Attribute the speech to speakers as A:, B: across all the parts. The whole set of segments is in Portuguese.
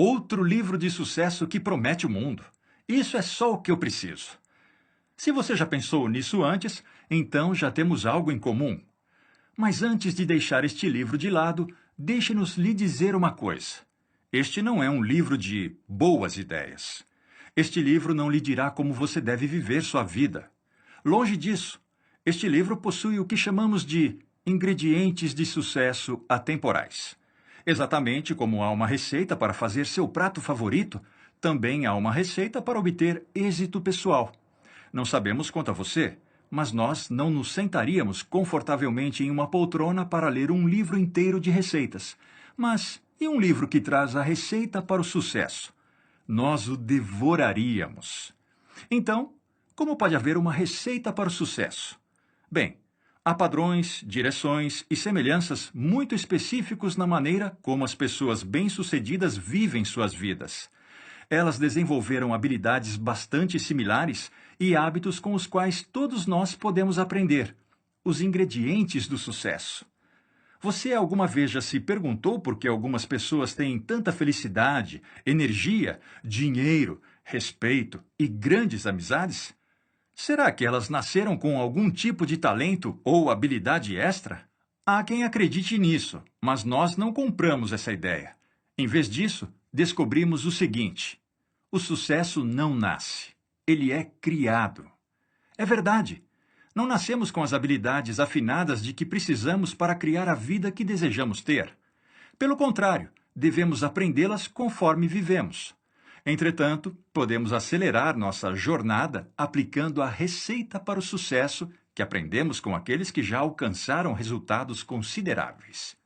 A: Outro livro de sucesso que promete o mundo. Isso é só o que eu preciso. Se você já pensou nisso antes, então já temos algo em comum. Mas antes de deixar este livro de lado, deixe-nos lhe dizer uma coisa. Este não é um livro de boas ideias. Este livro não lhe dirá como você deve viver sua vida. Longe disso, este livro possui o que chamamos de ingredientes de sucesso atemporais. Exatamente como há uma receita para fazer seu prato favorito, também há uma receita para obter êxito pessoal. Não sabemos quanto a você, mas nós não nos sentaríamos confortavelmente em uma poltrona para ler um livro inteiro de receitas. Mas e um livro que traz a receita para o sucesso? Nós o devoraríamos. Então, como pode haver uma receita para o sucesso? Bem, há padrões, direções e semelhanças muito específicos na maneira como as pessoas bem-sucedidas vivem suas vidas. Elas desenvolveram habilidades bastante similares e hábitos com os quais todos nós podemos aprender. Os ingredientes do sucesso. Você alguma vez já se perguntou por que algumas pessoas têm tanta felicidade, energia, dinheiro, respeito e grandes amizades? Será que elas nasceram com algum tipo de talento ou habilidade extra? Há quem acredite nisso, mas nós não compramos essa ideia. Em vez disso, descobrimos o seguinte: o sucesso não nasce, ele é criado. É verdade. Não nascemos com as habilidades afinadas de que precisamos para criar a vida que desejamos ter. Pelo contrário, devemos aprendê-las conforme vivemos. Entretanto, podemos acelerar nossa jornada aplicando a receita para o sucesso que aprendemos com aqueles que já alcançaram resultados consideráveis.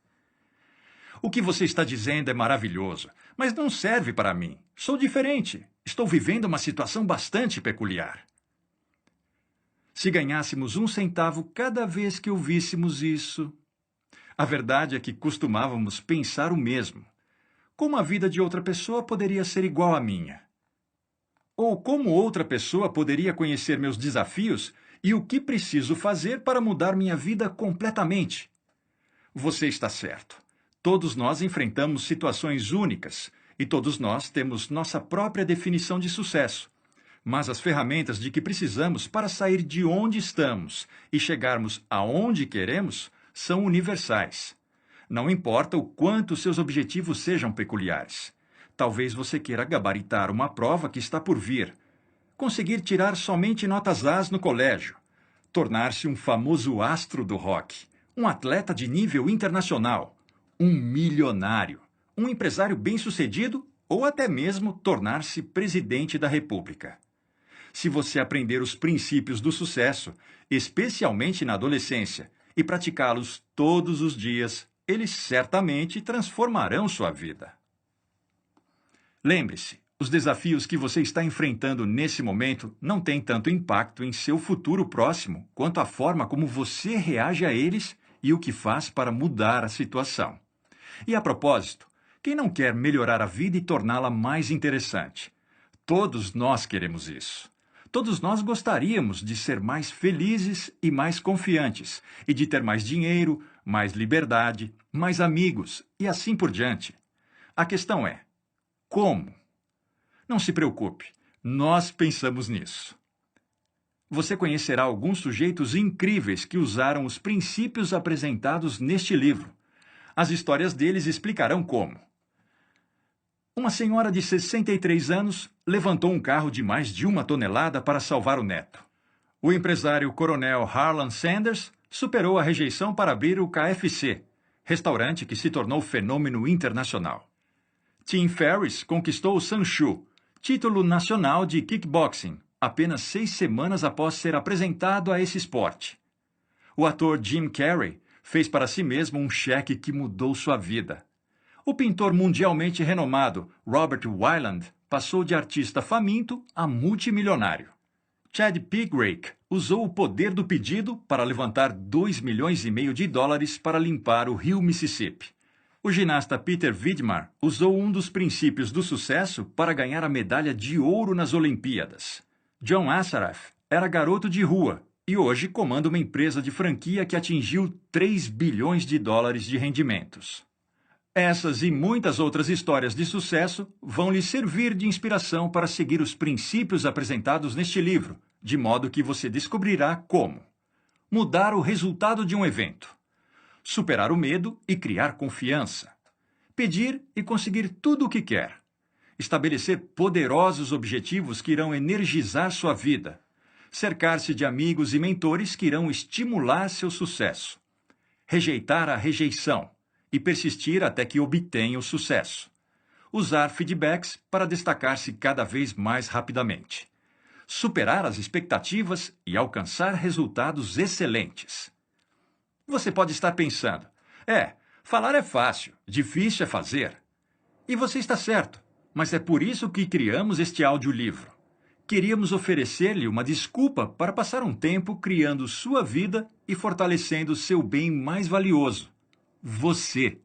A: O que você está dizendo é maravilhoso, mas não serve para mim. Sou diferente. Estou vivendo uma situação bastante peculiar. Se ganhássemos 1 centavo cada vez que ouvíssemos isso... A verdade é que costumávamos pensar o mesmo. Como a vida de outra pessoa poderia ser igual à minha? Ou como outra pessoa poderia conhecer meus desafios e o que preciso fazer para mudar minha vida completamente? Você está certo. Todos nós enfrentamos situações únicas e todos nós temos nossa própria definição de sucesso. Mas as ferramentas de que precisamos para sair de onde estamos e chegarmos aonde queremos são universais. Não importa o quanto seus objetivos sejam peculiares. Talvez você queira gabaritar uma prova que está por vir, conseguir tirar somente notas As no colégio, tornar-se um famoso astro do rock, um atleta de nível internacional, um milionário, um empresário bem-sucedido ou até mesmo tornar-se presidente da República. Se você aprender os princípios do sucesso, especialmente na adolescência, e praticá-los todos os dias, eles certamente transformarão sua vida. Lembre-se, os desafios que você está enfrentando nesse momento não têm tanto impacto em seu futuro próximo quanto a forma como você reage a eles e o que faz para mudar a situação. E a propósito, quem não quer melhorar a vida e torná-la mais interessante? Todos nós queremos isso. Todos nós gostaríamos de ser mais felizes e mais confiantes, e de ter mais dinheiro, mais liberdade, mais amigos, e assim por diante. A questão é, como? Não se preocupe, nós pensamos nisso. Você conhecerá alguns sujeitos incríveis que usaram os princípios apresentados neste livro. As histórias deles explicarão como. Uma senhora de 63 anos levantou um carro de mais de 1 tonelada para salvar o neto. O empresário coronel Harlan Sanders superou a rejeição para abrir o KFC, restaurante que se tornou fenômeno internacional. Tim Ferriss conquistou o Sanshuu, título nacional de kickboxing, apenas 6 semanas após ser apresentado a esse esporte. O ator Jim Carrey fez para si mesmo um cheque que mudou sua vida. O pintor mundialmente renomado Robert Weiland passou de artista faminto a multimilionário. Chad Pigrake usou o poder do pedido para levantar $2,5 milhões para limpar o rio Mississippi. O ginasta Peter Vidmar usou um dos princípios do sucesso para ganhar a medalha de ouro nas Olimpíadas. John Assaraf era garoto de rua e hoje comanda uma empresa de franquia que atingiu $3 bilhões de rendimentos. Essas e muitas outras histórias de sucesso vão lhe servir de inspiração para seguir os princípios apresentados neste livro, de modo que você descobrirá como mudar o resultado de um evento, superar o medo e criar confiança, pedir e conseguir tudo o que quer, estabelecer poderosos objetivos que irão energizar sua vida, cercar-se de amigos e mentores que irão estimular seu sucesso, rejeitar a rejeição e persistir até que obtenha o sucesso, usar feedbacks para destacar-se cada vez mais rapidamente, superar as expectativas e alcançar resultados excelentes. Você pode estar pensando, falar é fácil, difícil é fazer. E você está certo, mas é por isso que criamos este audiolivro. Queríamos oferecer-lhe uma desculpa para passar um tempo criando sua vida e fortalecendo seu bem mais valioso, você.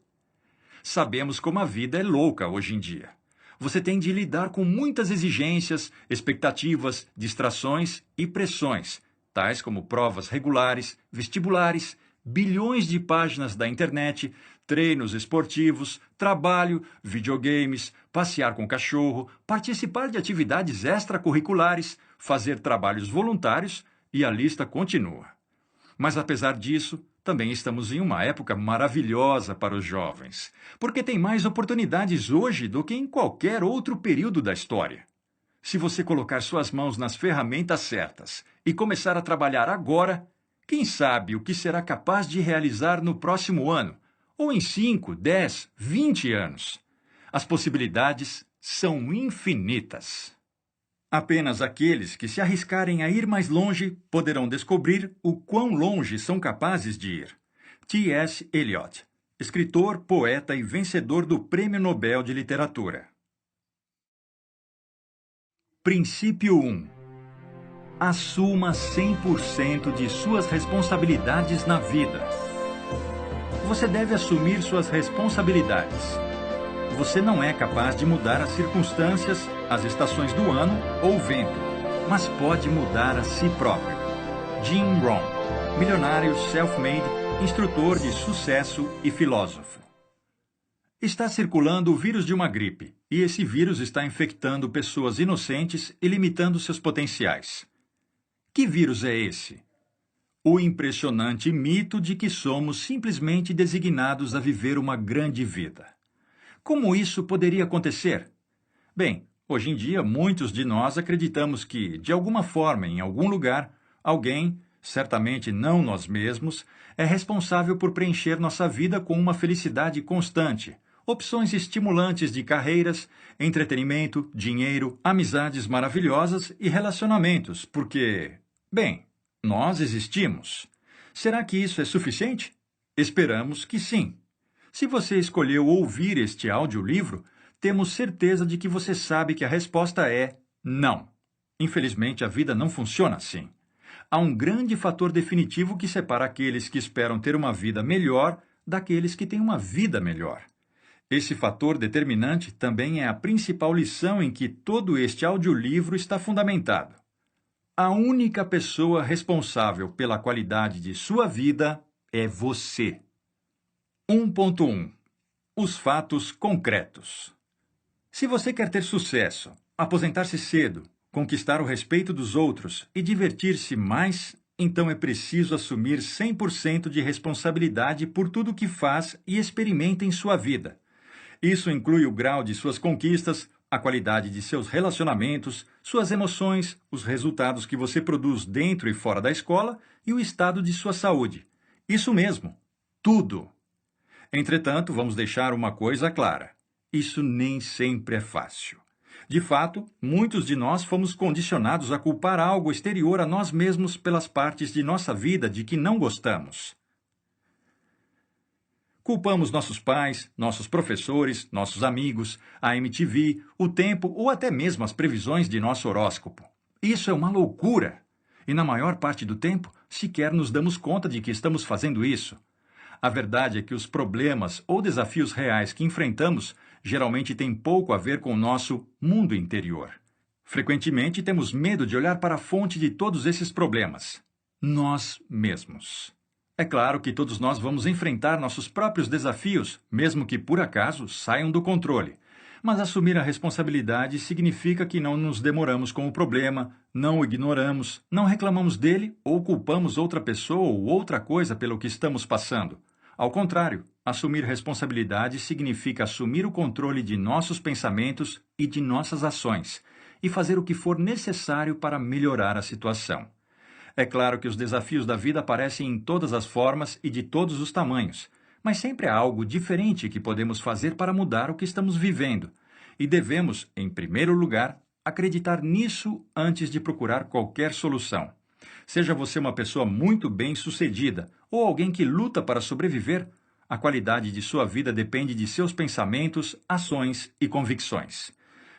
A: Sabemos como a vida é louca hoje em dia. Você tem de lidar com muitas exigências, expectativas, distrações e pressões, tais como provas regulares, vestibulares, bilhões de páginas da internet, treinos esportivos, trabalho, videogames, passear com cachorro, participar de atividades extracurriculares, fazer trabalhos voluntários e a lista continua. Mas apesar disso, também estamos em uma época maravilhosa para os jovens, porque tem mais oportunidades hoje do que em qualquer outro período da história. Se você colocar suas mãos nas ferramentas certas e começar a trabalhar agora, quem sabe o que será capaz de realizar no próximo ano, ou em 5, 10, 20 anos. As possibilidades são infinitas. Apenas aqueles que se arriscarem a ir mais longe poderão descobrir o quão longe são capazes de ir. T.S. Eliot, escritor, poeta e vencedor do Prêmio Nobel de Literatura. Princípio 1. Assuma 100% de suas responsabilidades na vida. Você deve assumir suas responsabilidades. Você não é capaz de mudar as circunstâncias, as estações do ano ou o vento, mas pode mudar a si próprio. Jim Rohn, milionário self-made, instrutor de sucesso e filósofo. Está circulando o vírus de uma gripe, e esse vírus está infectando pessoas inocentes e limitando seus potenciais. Que vírus é esse? O impressionante mito de que somos simplesmente designados a viver uma grande vida. Como isso poderia acontecer? Bem, hoje em dia muitos de nós acreditamos que, de alguma forma, em algum lugar, alguém, certamente não nós mesmos, é responsável por preencher nossa vida com uma felicidade constante, opções estimulantes de carreiras, entretenimento, dinheiro, amizades maravilhosas e relacionamentos, porque, bem, nós existimos. Será que isso é suficiente? Esperamos que sim. Se você escolheu ouvir este audiolivro, temos certeza de que você sabe que a resposta é não. Infelizmente, a vida não funciona assim. Há um grande fator definitivo que separa aqueles que esperam ter uma vida melhor daqueles que têm uma vida melhor. Esse fator determinante também é a principal lição em que todo este audiolivro está fundamentado. A única pessoa responsável pela qualidade de sua vida é você. 1.1. Os fatos concretos. Se você quer ter sucesso, aposentar-se cedo, conquistar o respeito dos outros e divertir-se mais, então é preciso assumir 100% de responsabilidade por tudo o que faz e experimenta em sua vida. Isso inclui o grau de suas conquistas, a qualidade de seus relacionamentos, suas emoções, os resultados que você produz dentro e fora da escola e o estado de sua saúde. Isso mesmo, tudo. Entretanto, vamos deixar uma coisa clara. Isso nem sempre é fácil. De fato, muitos de nós fomos condicionados a culpar algo exterior a nós mesmos pelas partes de nossa vida de que não gostamos. Culpamos nossos pais, nossos professores, nossos amigos, a MTV, o tempo ou até mesmo as previsões de nosso horóscopo. Isso é uma loucura! E na maior parte do tempo, sequer nos damos conta de que estamos fazendo isso. A verdade é que os problemas ou desafios reais que enfrentamos geralmente têm pouco a ver com o nosso mundo interior. Frequentemente temos medo de olhar para a fonte de todos esses problemas: nós mesmos. É claro que todos nós vamos enfrentar nossos próprios desafios, mesmo que por acaso saiam do controle. Mas assumir a responsabilidade significa que não nos demoramos com o problema, não o ignoramos, não reclamamos dele ou culpamos outra pessoa ou outra coisa pelo que estamos passando. Ao contrário, assumir responsabilidade significa assumir o controle de nossos pensamentos e de nossas ações e fazer o que for necessário para melhorar a situação. É claro que os desafios da vida aparecem em todas as formas e de todos os tamanhos, mas sempre há algo diferente que podemos fazer para mudar o que estamos vivendo. E devemos, em primeiro lugar, acreditar nisso antes de procurar qualquer solução. Seja você uma pessoa muito bem-sucedida ou alguém que luta para sobreviver, a qualidade de sua vida depende de seus pensamentos, ações e convicções.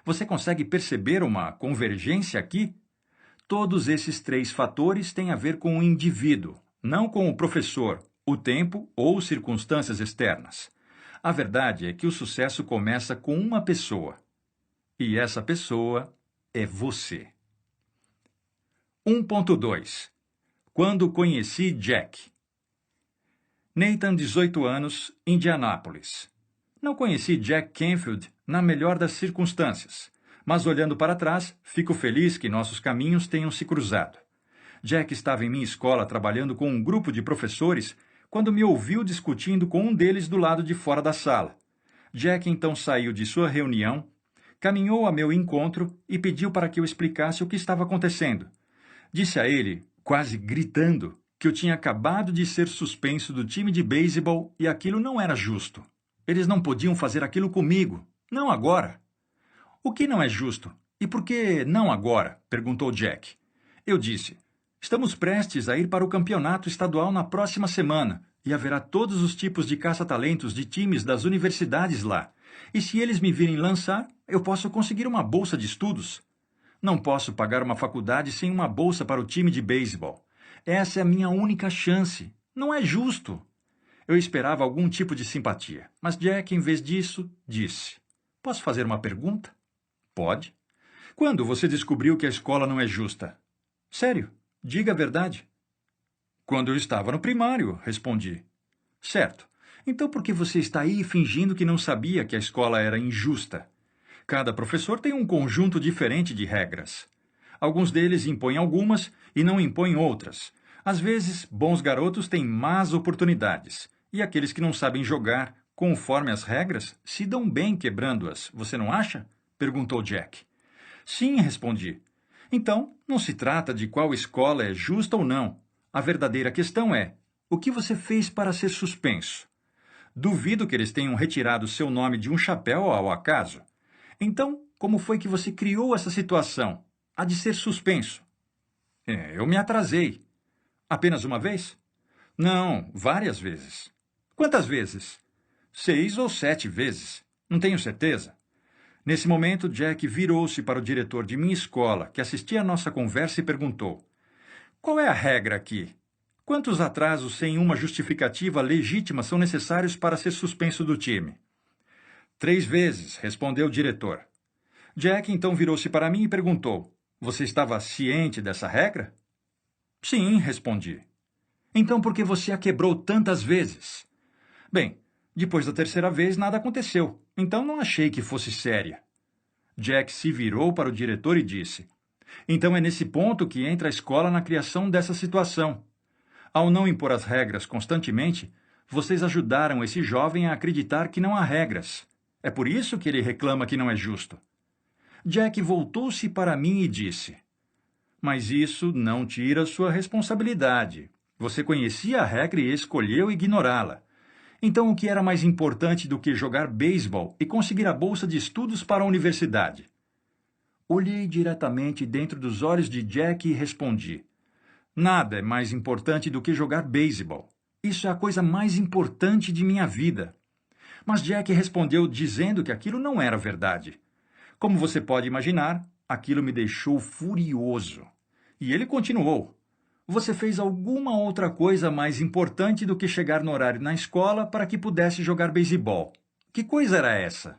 A: Você consegue perceber uma convergência aqui? Todos esses três fatores têm a ver com o indivíduo, não com o professor, o tempo ou circunstâncias externas. A verdade é que o sucesso começa com uma pessoa. E essa pessoa é você. 1.2 Quando conheci Jack. Nathan, 18 anos, Indianápolis. Não conheci Jack Canfield na melhor das circunstâncias, mas olhando para trás, fico feliz que nossos caminhos tenham se cruzado. Jack estava em minha escola trabalhando com um grupo de professores quando me ouviu discutindo com um deles do lado de fora da sala. Jack então saiu de sua reunião, caminhou a meu encontro e pediu para que eu explicasse o que estava acontecendo. Disse a ele, quase gritando, que eu tinha acabado de ser suspenso do time de beisebol e aquilo não era justo. Eles não podiam fazer aquilo comigo, não agora. O que não é justo? E por que não agora? Perguntou Jack. Eu disse, estamos prestes a ir para o campeonato estadual na próxima semana e haverá todos os tipos de caça-talentos de times das universidades lá. E se eles me virem lançar, eu posso conseguir uma bolsa de estudos. Não posso pagar uma faculdade sem uma bolsa para o time de beisebol. Essa é a minha única chance. Não é justo. Eu esperava algum tipo de simpatia, mas Jack, em vez disso, disse, posso fazer uma pergunta? Pode. Quando você descobriu que a escola não é justa? Sério, diga a verdade. Quando eu estava no primário, respondi. Certo. Então por que você está aí fingindo que não sabia que a escola era injusta? Cada professor tem um conjunto diferente de regras. Alguns deles impõem algumas e não impõem outras. Às vezes, bons garotos têm más oportunidades, e aqueles que não sabem jogar, conforme as regras, se dão bem quebrando-as. Você não acha? Perguntou Jack. Sim, respondi. Então, não se trata de qual escola é justa ou não. A verdadeira questão é, o que você fez para ser suspenso? Duvido que eles tenham retirado seu nome de um chapéu ao acaso. Então, como foi que você criou essa situação? A de ser suspenso? Eu me atrasei. Apenas uma vez? Não, várias vezes. Quantas vezes? 6 ou 7 vezes. Não tenho certeza. Nesse momento, Jack virou-se para o diretor de minha escola, que assistia à nossa conversa, e perguntou, qual é a regra aqui? Quantos atrasos sem uma justificativa legítima são necessários para ser suspenso do time? 3 vezes, respondeu o diretor. Jack então virou-se para mim e perguntou, você estava ciente dessa regra? Sim, respondi. Então por que você a quebrou tantas vezes? Bem, depois da terceira vez nada aconteceu, então não achei que fosse séria. Jack se virou para o diretor e disse, então é nesse ponto que entra a escola na criação dessa situação. Ao não impor as regras constantemente, vocês ajudaram esse jovem a acreditar que não há regras. É por isso que ele reclama que não é justo. Jack voltou-se para mim e disse, mas isso não tira sua responsabilidade. Você conhecia a regra e escolheu ignorá-la. Então, o que era mais importante do que jogar beisebol e conseguir a bolsa de estudos para a universidade? Olhei diretamente dentro dos olhos de Jack e respondi, nada é mais importante do que jogar beisebol. Isso é a coisa mais importante de minha vida. Mas Jack respondeu dizendo que aquilo não era verdade. Como você pode imaginar, aquilo me deixou furioso. E ele continuou. Você fez alguma outra coisa mais importante do que chegar no horário na escola para que pudesse jogar beisebol. Que coisa era essa?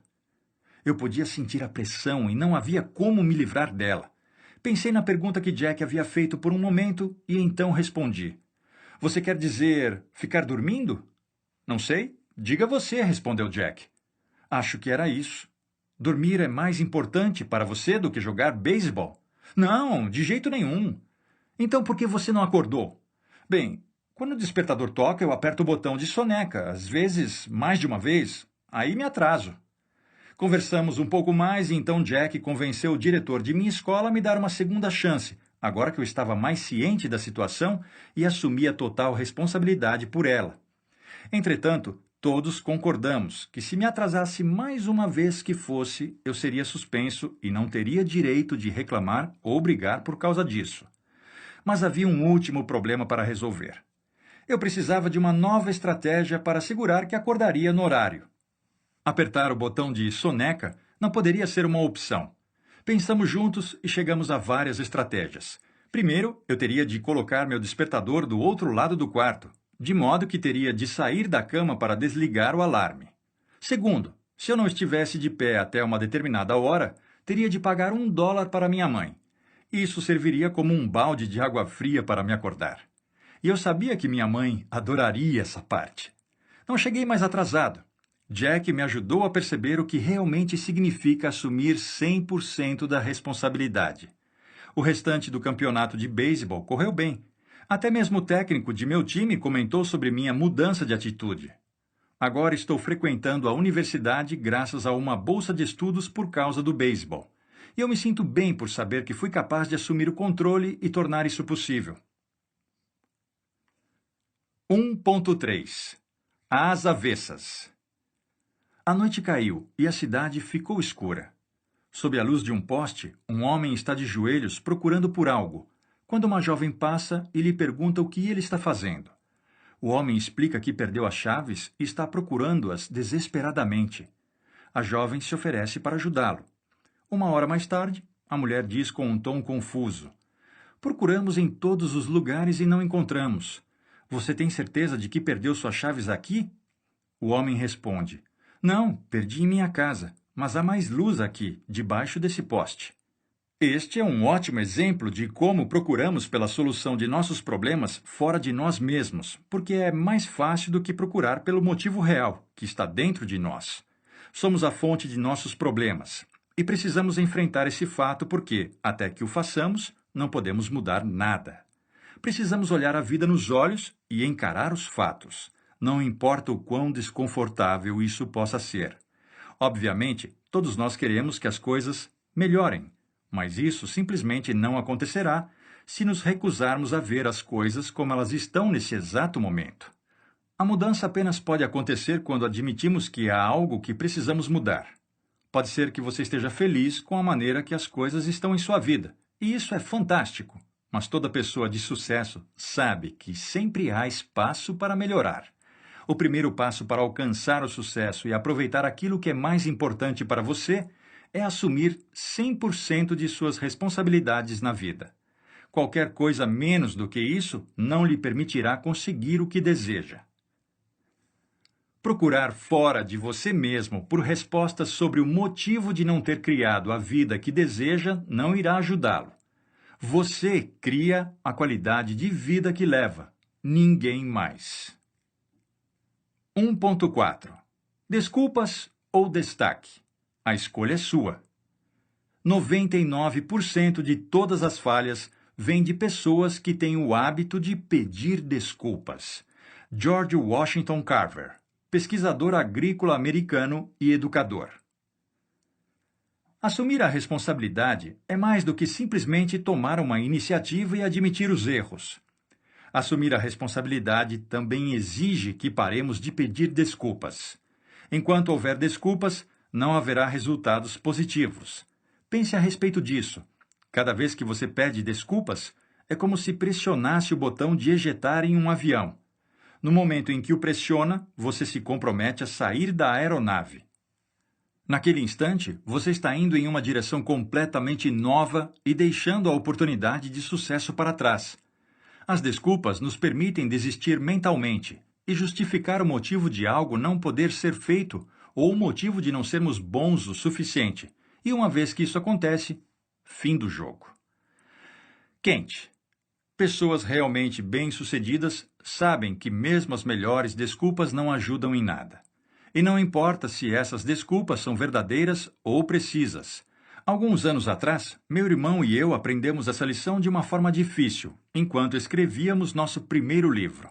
A: Eu podia sentir a pressão e não havia como me livrar dela. Pensei na pergunta que Jack havia feito por um momento e então respondi. Você quer dizer ficar dormindo? Não sei. Diga você, respondeu Jack. Acho que era isso. Dormir é mais importante para você do que jogar beisebol? Não, de jeito nenhum. Então por que você não acordou? Bem, quando o despertador toca, eu aperto o botão de soneca, às vezes mais de uma vez. Aí me atraso. Conversamos um pouco mais e então Jack convenceu o diretor de minha escola a me dar uma segunda chance, agora que eu estava mais ciente da situação e assumia total responsabilidade por ela. Entretanto, todos concordamos que se me atrasasse mais uma vez que fosse, eu seria suspenso e não teria direito de reclamar ou brigar por causa disso. Mas havia um último problema para resolver. Eu precisava de uma nova estratégia para assegurar que acordaria no horário. Apertar o botão de soneca não poderia ser uma opção. Pensamos juntos e chegamos a várias estratégias. Primeiro, eu teria de colocar meu despertador do outro lado do quarto, de modo que teria de sair da cama para desligar o alarme. Segundo, se eu não estivesse de pé até uma determinada hora, teria de pagar $1 para minha mãe. Isso serviria como um balde de água fria para me acordar. E eu sabia que minha mãe adoraria essa parte. Não cheguei mais atrasado. Jack me ajudou a perceber o que realmente significa assumir 100% da responsabilidade. O restante do campeonato de beisebol correu bem. Até mesmo o técnico de meu time comentou sobre minha mudança de atitude. Agora estou frequentando a universidade graças a uma bolsa de estudos por causa do beisebol. E eu me sinto bem por saber que fui capaz de assumir o controle e tornar isso possível. 1.3 Às avessas. A noite caiu e a cidade ficou escura. Sob a luz de um poste, um homem está de joelhos procurando por algo, quando uma jovem passa e lhe pergunta o que ele está fazendo. O homem explica que perdeu as chaves e está procurando-as desesperadamente. A jovem se oferece para ajudá-lo. Uma hora mais tarde, a mulher diz com um tom confuso: Procuramos em todos os lugares e não encontramos. Você tem certeza de que perdeu suas chaves aqui? O homem responde: Não, perdi em minha casa, mas há mais luz aqui, debaixo desse poste. Este é um ótimo exemplo de como procuramos pela solução de nossos problemas fora de nós mesmos, porque é mais fácil do que procurar pelo motivo real, que está dentro de nós. Somos a fonte de nossos problemas, e precisamos enfrentar esse fato porque, até que o façamos, não podemos mudar nada. Precisamos olhar a vida nos olhos e encarar os fatos, não importa o quão desconfortável isso possa ser. Obviamente, todos nós queremos que as coisas melhorem, mas isso simplesmente não acontecerá se nos recusarmos a ver as coisas como elas estão nesse exato momento. A mudança apenas pode acontecer quando admitimos que há algo que precisamos mudar. Pode ser que você esteja feliz com a maneira que as coisas estão em sua vida, e isso é fantástico, mas toda pessoa de sucesso sabe que sempre há espaço para melhorar. O primeiro passo para alcançar o sucesso e aproveitar aquilo que é mais importante para você é assumir 100% de suas responsabilidades na vida. Qualquer coisa menos do que isso não lhe permitirá conseguir o que deseja. Procurar fora de você mesmo por respostas sobre o motivo de não ter criado a vida que deseja não irá ajudá-lo. Você cria a qualidade de vida que leva, ninguém mais. 1.4 Desculpas ou destaque? A escolha é sua. 99% de todas as falhas vêm de pessoas que têm o hábito de pedir desculpas. George Washington Carver, pesquisador agrícola americano e educador. Assumir a responsabilidade é mais do que simplesmente tomar uma iniciativa e admitir os erros. Assumir a responsabilidade também exige que paremos de pedir desculpas. Enquanto houver desculpas, não haverá resultados positivos. Pense a respeito disso. Cada vez que você pede desculpas, é como se pressionasse o botão de ejetar em um avião. No momento em que o pressiona, você se compromete a sair da aeronave. Naquele instante, você está indo em uma direção completamente nova e deixando a oportunidade de sucesso para trás. As desculpas nos permitem desistir mentalmente e justificar o motivo de algo não poder ser feito ou o motivo de não sermos bons o suficiente. E uma vez que isso acontece, fim do jogo. Quente. Pessoas realmente bem-sucedidas sabem que mesmo as melhores desculpas não ajudam em nada. E não importa se essas desculpas são verdadeiras ou precisas. Alguns anos atrás, meu irmão e eu aprendemos essa lição de uma forma difícil, enquanto escrevíamos nosso primeiro livro.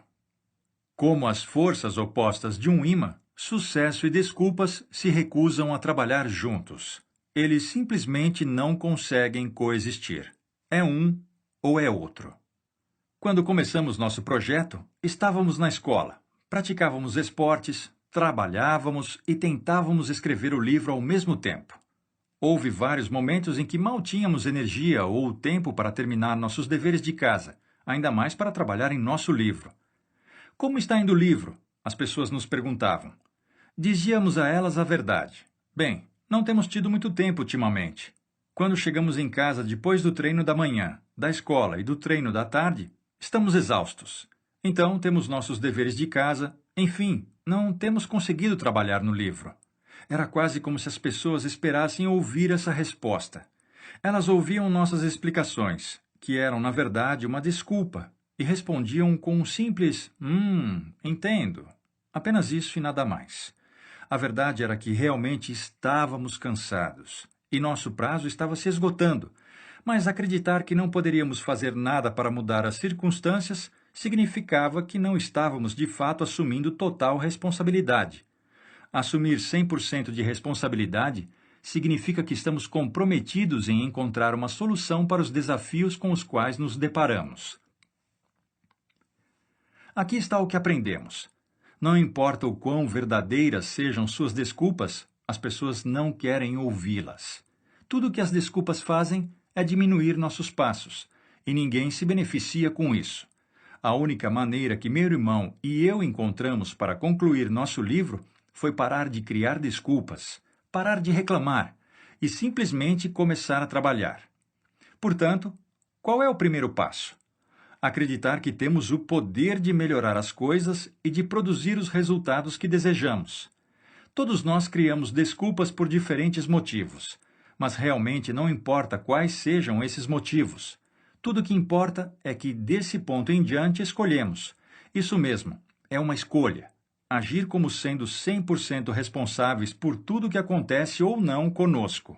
A: Como as forças opostas de um ímã, sucesso e desculpas se recusam a trabalhar juntos. Eles simplesmente não conseguem coexistir. É um ou é outro. Quando começamos nosso projeto, estávamos na escola, praticávamos esportes, trabalhávamos e tentávamos escrever o livro ao mesmo tempo. Houve vários momentos em que mal tínhamos energia ou tempo para terminar nossos deveres de casa, ainda mais para trabalhar em nosso livro. Como está indo o livro? As pessoas nos perguntavam. Dizíamos a elas a verdade. Bem, não temos tido muito tempo ultimamente. Quando chegamos em casa depois do treino da manhã, da escola e do treino da tarde, estamos exaustos. Então, temos nossos deveres de casa, enfim, não temos conseguido trabalhar no livro. Era quase como se as pessoas esperassem ouvir essa resposta. Elas ouviam nossas explicações, que eram, na verdade, uma desculpa, e respondiam com um simples entendo. Apenas isso e nada mais. A verdade era que realmente estávamos cansados, e nosso prazo estava se esgotando. Mas acreditar que não poderíamos fazer nada para mudar as circunstâncias significava que não estávamos de fato assumindo total responsabilidade. Assumir 100% de responsabilidade significa que estamos comprometidos em encontrar uma solução para os desafios com os quais nos deparamos. Aqui está o que aprendemos. Não importa o quão verdadeiras sejam suas desculpas, as pessoas não querem ouvi-las. Tudo o que as desculpas fazem é diminuir nossos passos, e ninguém se beneficia com isso. A única maneira que meu irmão e eu encontramos para concluir nosso livro foi parar de criar desculpas, parar de reclamar e simplesmente começar a trabalhar. Portanto, qual é o primeiro passo? Acreditar que temos o poder de melhorar as coisas e de produzir os resultados que desejamos. Todos nós criamos desculpas por diferentes motivos, mas realmente não importa quais sejam esses motivos. Tudo o que importa é que, desse ponto em diante, escolhemos. Isso mesmo, é uma escolha. Agir como sendo 100% responsáveis por tudo que acontece ou não conosco.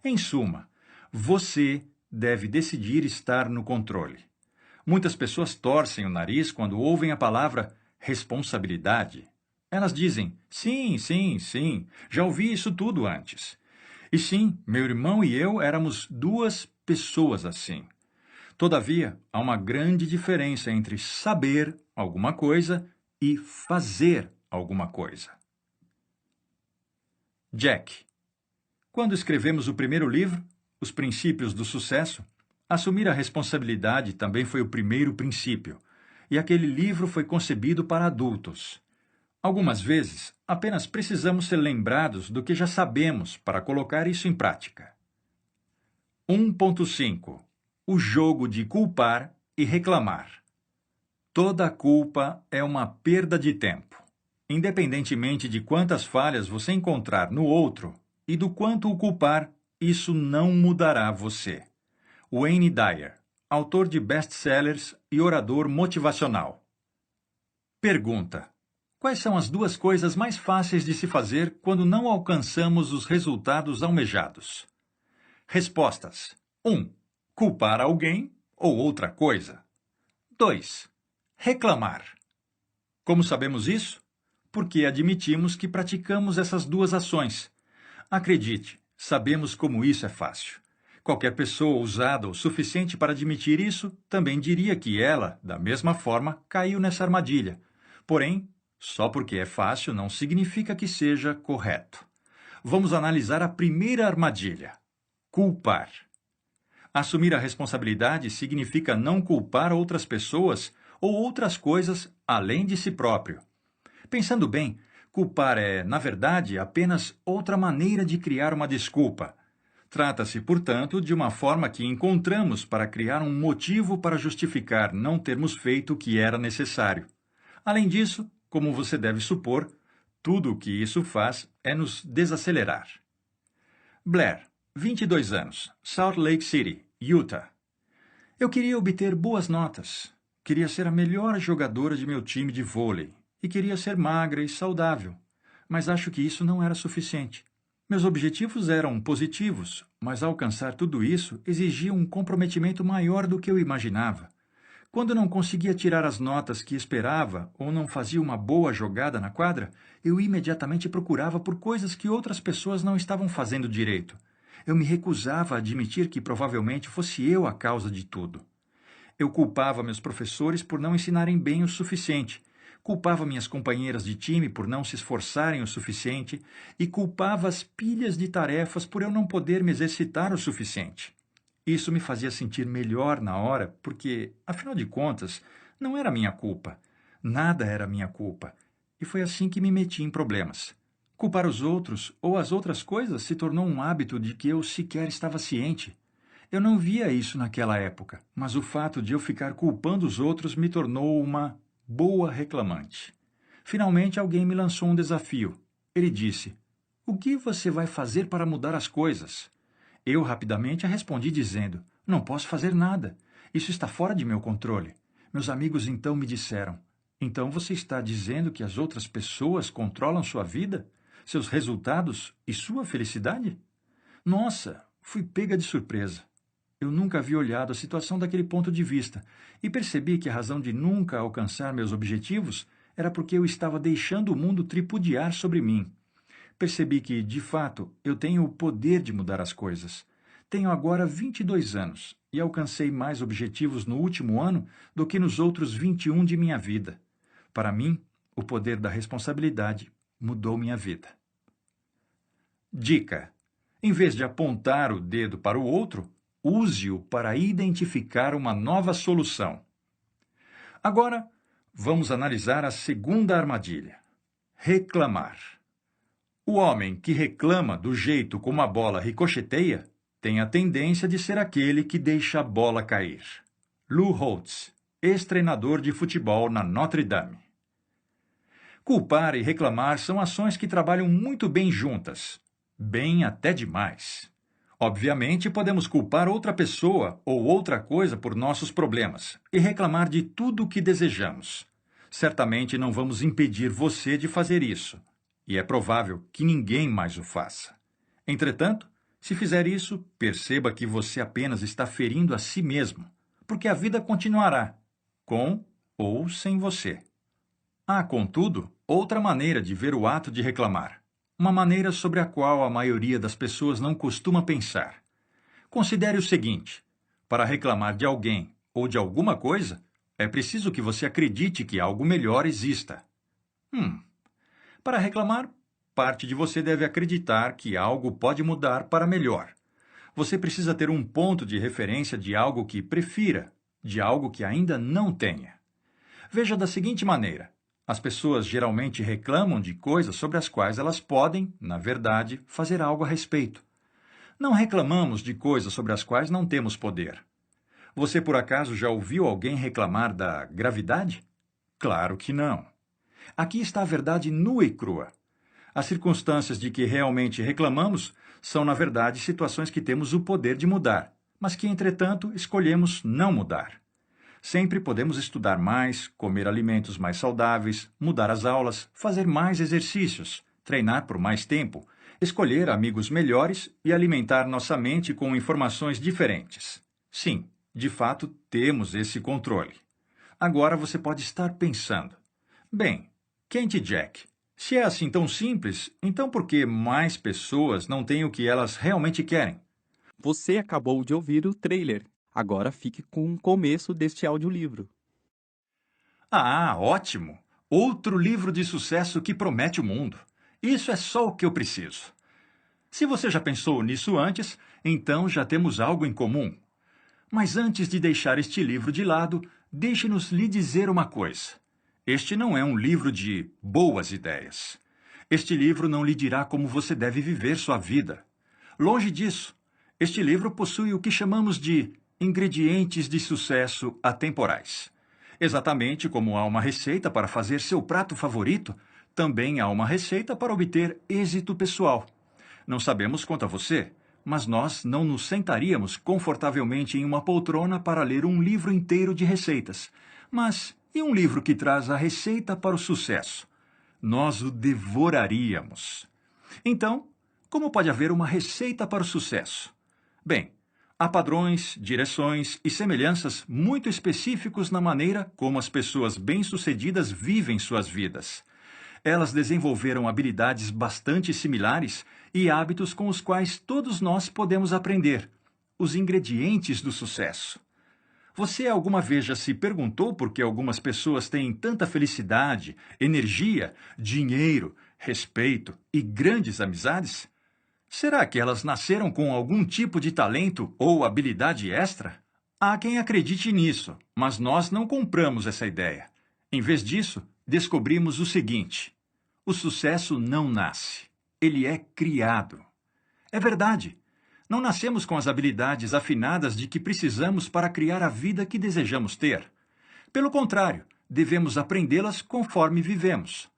A: Em suma, você deve decidir estar no controle. Muitas pessoas torcem o nariz quando ouvem a palavra responsabilidade. Elas dizem, sim, sim, sim, já ouvi isso tudo antes. E sim, meu irmão e eu éramos duas pessoas assim. Todavia, há uma grande diferença entre saber alguma coisa e fazer alguma coisa. Jack. Quando escrevemos o primeiro livro, Os Princípios do Sucesso, assumir a responsabilidade também foi o primeiro princípio, e aquele livro foi concebido para adultos. Algumas vezes, apenas precisamos ser lembrados do que já sabemos para colocar isso em prática. 1.5. O jogo de culpar e reclamar. Toda culpa é uma perda de tempo. Independentemente de quantas falhas você encontrar no outro e do quanto o culpar, isso não mudará você. Wayne Dyer, autor de best-sellers e orador motivacional. Pergunta: quais são as duas coisas mais fáceis de se fazer quando não alcançamos os resultados almejados? Respostas: 1. Culpar alguém ou outra coisa. 2. Reclamar. Como sabemos isso? Porque admitimos que praticamos essas duas ações. Acredite, sabemos como isso é fácil. Qualquer pessoa ousada o suficiente para admitir isso também diria que ela, da mesma forma, caiu nessa armadilha. Porém, só porque é fácil não significa que seja correto. Vamos analisar a primeira armadilha: culpar. Assumir a responsabilidade significa não culpar outras pessoas ou outras coisas além de si próprio. Pensando bem, culpar é, na verdade, apenas outra maneira de criar uma desculpa. Trata-se, portanto, de uma forma que encontramos para criar um motivo para justificar não termos feito o que era necessário. Além disso, como você deve supor, tudo o que isso faz é nos desacelerar. Blair, 22 anos, Salt Lake City, Utah. Eu queria obter boas notas, queria ser a melhor jogadora de meu time de vôlei e queria ser magra e saudável, mas acho que isso não era suficiente. Meus objetivos eram positivos, mas alcançar tudo isso exigia um comprometimento maior do que eu imaginava. Quando não conseguia tirar as notas que esperava ou não fazia uma boa jogada na quadra, eu imediatamente procurava por coisas que outras pessoas não estavam fazendo direito. Eu me recusava a admitir que provavelmente fosse eu a causa de tudo. Eu culpava meus professores por não ensinarem bem o suficiente, culpava minhas companheiras de time por não se esforçarem o suficiente e culpava as pilhas de tarefas por eu não poder me exercitar o suficiente. Isso me fazia sentir melhor na hora, porque, afinal de contas, não era minha culpa. Nada era minha culpa. E foi assim que me meti em problemas. Culpar os outros ou as outras coisas se tornou um hábito de que eu sequer estava ciente. Eu não via isso naquela época, mas o fato de eu ficar culpando os outros me tornou uma boa reclamante. Finalmente alguém me lançou um desafio. Ele disse: "O que você vai fazer para mudar as coisas?" Eu rapidamente respondi dizendo: "Não posso fazer nada. Isso está fora de meu controle." Meus amigos então me disseram: "Então você está dizendo que as outras pessoas controlam sua vida, seus resultados e sua felicidade?" Nossa, fui pega de surpresa. Eu nunca havia olhado a situação daquele ponto de vista e percebi que a razão de nunca alcançar meus objetivos era porque eu estava deixando o mundo tripudiar sobre mim. Percebi que, de fato, eu tenho o poder de mudar as coisas. Tenho agora 22 anos e alcancei mais objetivos no último ano do que nos outros 21 de minha vida. Para mim, o poder da responsabilidade mudou minha vida. Dica: em vez de apontar o dedo para o outro, use-o para identificar uma nova solução. Agora, vamos analisar a segunda armadilha: reclamar. O homem que reclama do jeito como a bola ricocheteia tem a tendência de ser aquele que deixa a bola cair. Lou Holtz, ex-treinador de futebol na Notre Dame. Culpar e reclamar são ações que trabalham muito bem juntas. Bem até demais. Obviamente, podemos culpar outra pessoa ou outra coisa por nossos problemas e reclamar de tudo o que desejamos. Certamente não vamos impedir você de fazer isso, e é provável que ninguém mais o faça. Entretanto, se fizer isso, perceba que você apenas está ferindo a si mesmo, porque a vida continuará, com ou sem você. Há, contudo, outra maneira de ver o ato de reclamar. Uma maneira sobre a qual a maioria das pessoas não costuma pensar. Considere o seguinte: para reclamar de alguém ou de alguma coisa, é preciso que você acredite que algo melhor exista. Para reclamar, parte de você deve acreditar que algo pode mudar para melhor. Você precisa ter um ponto de referência de algo que prefira, de algo que ainda não tenha. Veja da seguinte maneira: as pessoas geralmente reclamam de coisas sobre as quais elas podem, na verdade, fazer algo a respeito. Não reclamamos de coisas sobre as quais não temos poder. Você, por acaso, já ouviu alguém reclamar da gravidade? Claro que não. Aqui está a verdade nua e crua. As circunstâncias de que realmente reclamamos são, na verdade, situações que temos o poder de mudar, mas que, entretanto, escolhemos não mudar. Sempre podemos estudar mais, comer alimentos mais saudáveis, mudar as aulas, fazer mais exercícios, treinar por mais tempo, escolher amigos melhores e alimentar nossa mente com informações diferentes. Sim, de fato, temos esse controle. Agora você pode estar pensando: bem, Kent e Jack, se é assim tão simples, então por que mais pessoas não têm o que elas realmente querem?
B: Você acabou de ouvir o trailer. Agora fique com o começo deste audiolivro.
A: Ah, ótimo! Outro livro de sucesso que promete o mundo. Isso é só o que eu preciso. Se você já pensou nisso antes, então já temos algo em comum. Mas antes de deixar este livro de lado, deixe-nos lhe dizer uma coisa. Este não é um livro de boas ideias. Este livro não lhe dirá como você deve viver sua vida. Longe disso, este livro possui o que chamamos de ingredientes de sucesso atemporais. Exatamente como há uma receita para fazer seu prato favorito, também há uma receita para obter êxito pessoal. Não sabemos quanto a você, mas nós não nos sentaríamos confortavelmente em uma poltrona para ler um livro inteiro de receitas. Mas e um livro que traz a receita para o sucesso? Nós o devoraríamos. Então, como pode haver uma receita para o sucesso? Bem, há padrões, direções e semelhanças muito específicos na maneira como as pessoas bem-sucedidas vivem suas vidas. Elas desenvolveram habilidades bastante similares e hábitos com os quais todos nós podemos aprender. Os ingredientes do sucesso. Você alguma vez já se perguntou por que algumas pessoas têm tanta felicidade, energia, dinheiro, respeito e grandes amizades? Será que elas nasceram com algum tipo de talento ou habilidade extra? Há quem acredite nisso, mas nós não compramos essa ideia. Em vez disso, descobrimos o seguinte: o sucesso não nasce, ele é criado. É verdade. Não nascemos com as habilidades afinadas de que precisamos para criar a vida que desejamos ter. Pelo contrário, devemos aprendê-las conforme vivemos.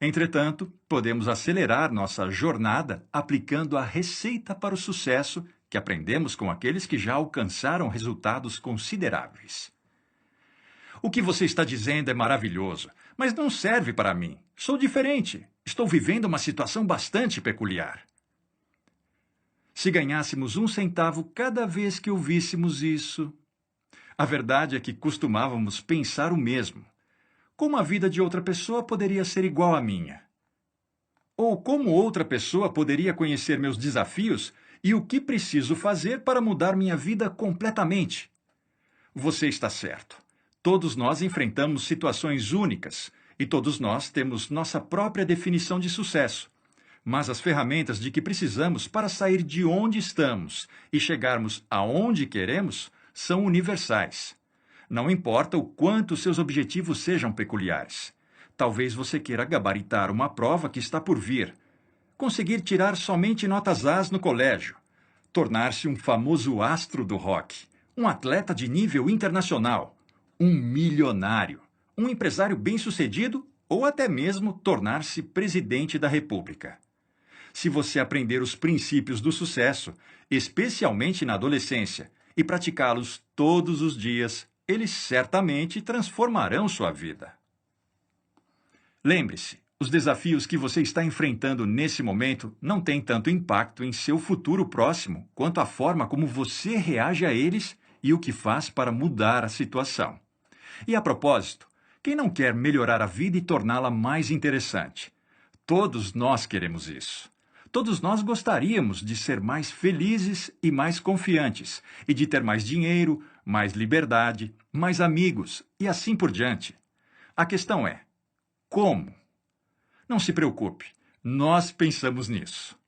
A: Entretanto, podemos acelerar nossa jornada aplicando a receita para o sucesso que aprendemos com aqueles que já alcançaram resultados consideráveis. O que você está dizendo é maravilhoso, mas não serve para mim. Sou diferente. Estou vivendo uma situação bastante peculiar. Se ganhássemos 1 centavo cada vez que ouvíssemos isso... A verdade é que costumávamos pensar o mesmo. Como a vida de outra pessoa poderia ser igual à minha? Ou como outra pessoa poderia conhecer meus desafios e o que preciso fazer para mudar minha vida completamente? Você está certo. Todos nós enfrentamos situações únicas e todos nós temos nossa própria definição de sucesso. Mas as ferramentas de que precisamos para sair de onde estamos e chegarmos aonde queremos são universais. Não importa o quanto seus objetivos sejam peculiares. Talvez você queira gabaritar uma prova que está por vir, conseguir tirar somente notas As no colégio, tornar-se um famoso astro do rock, um atleta de nível internacional, um milionário, um empresário bem-sucedido ou até mesmo tornar-se presidente da República. Se você aprender os princípios do sucesso, especialmente na adolescência, e praticá-los todos os dias, eles certamente transformarão sua vida. Lembre-se, os desafios que você está enfrentando nesse momento não têm tanto impacto em seu futuro próximo quanto a forma como você reage a eles e o que faz para mudar a situação. E a propósito, quem não quer melhorar a vida e torná-la mais interessante? Todos nós queremos isso. Todos nós gostaríamos de ser mais felizes e mais confiantes, e de ter mais dinheiro, mais liberdade, mais amigos, e assim por diante. A questão é, como? Não se preocupe, nós pensamos nisso.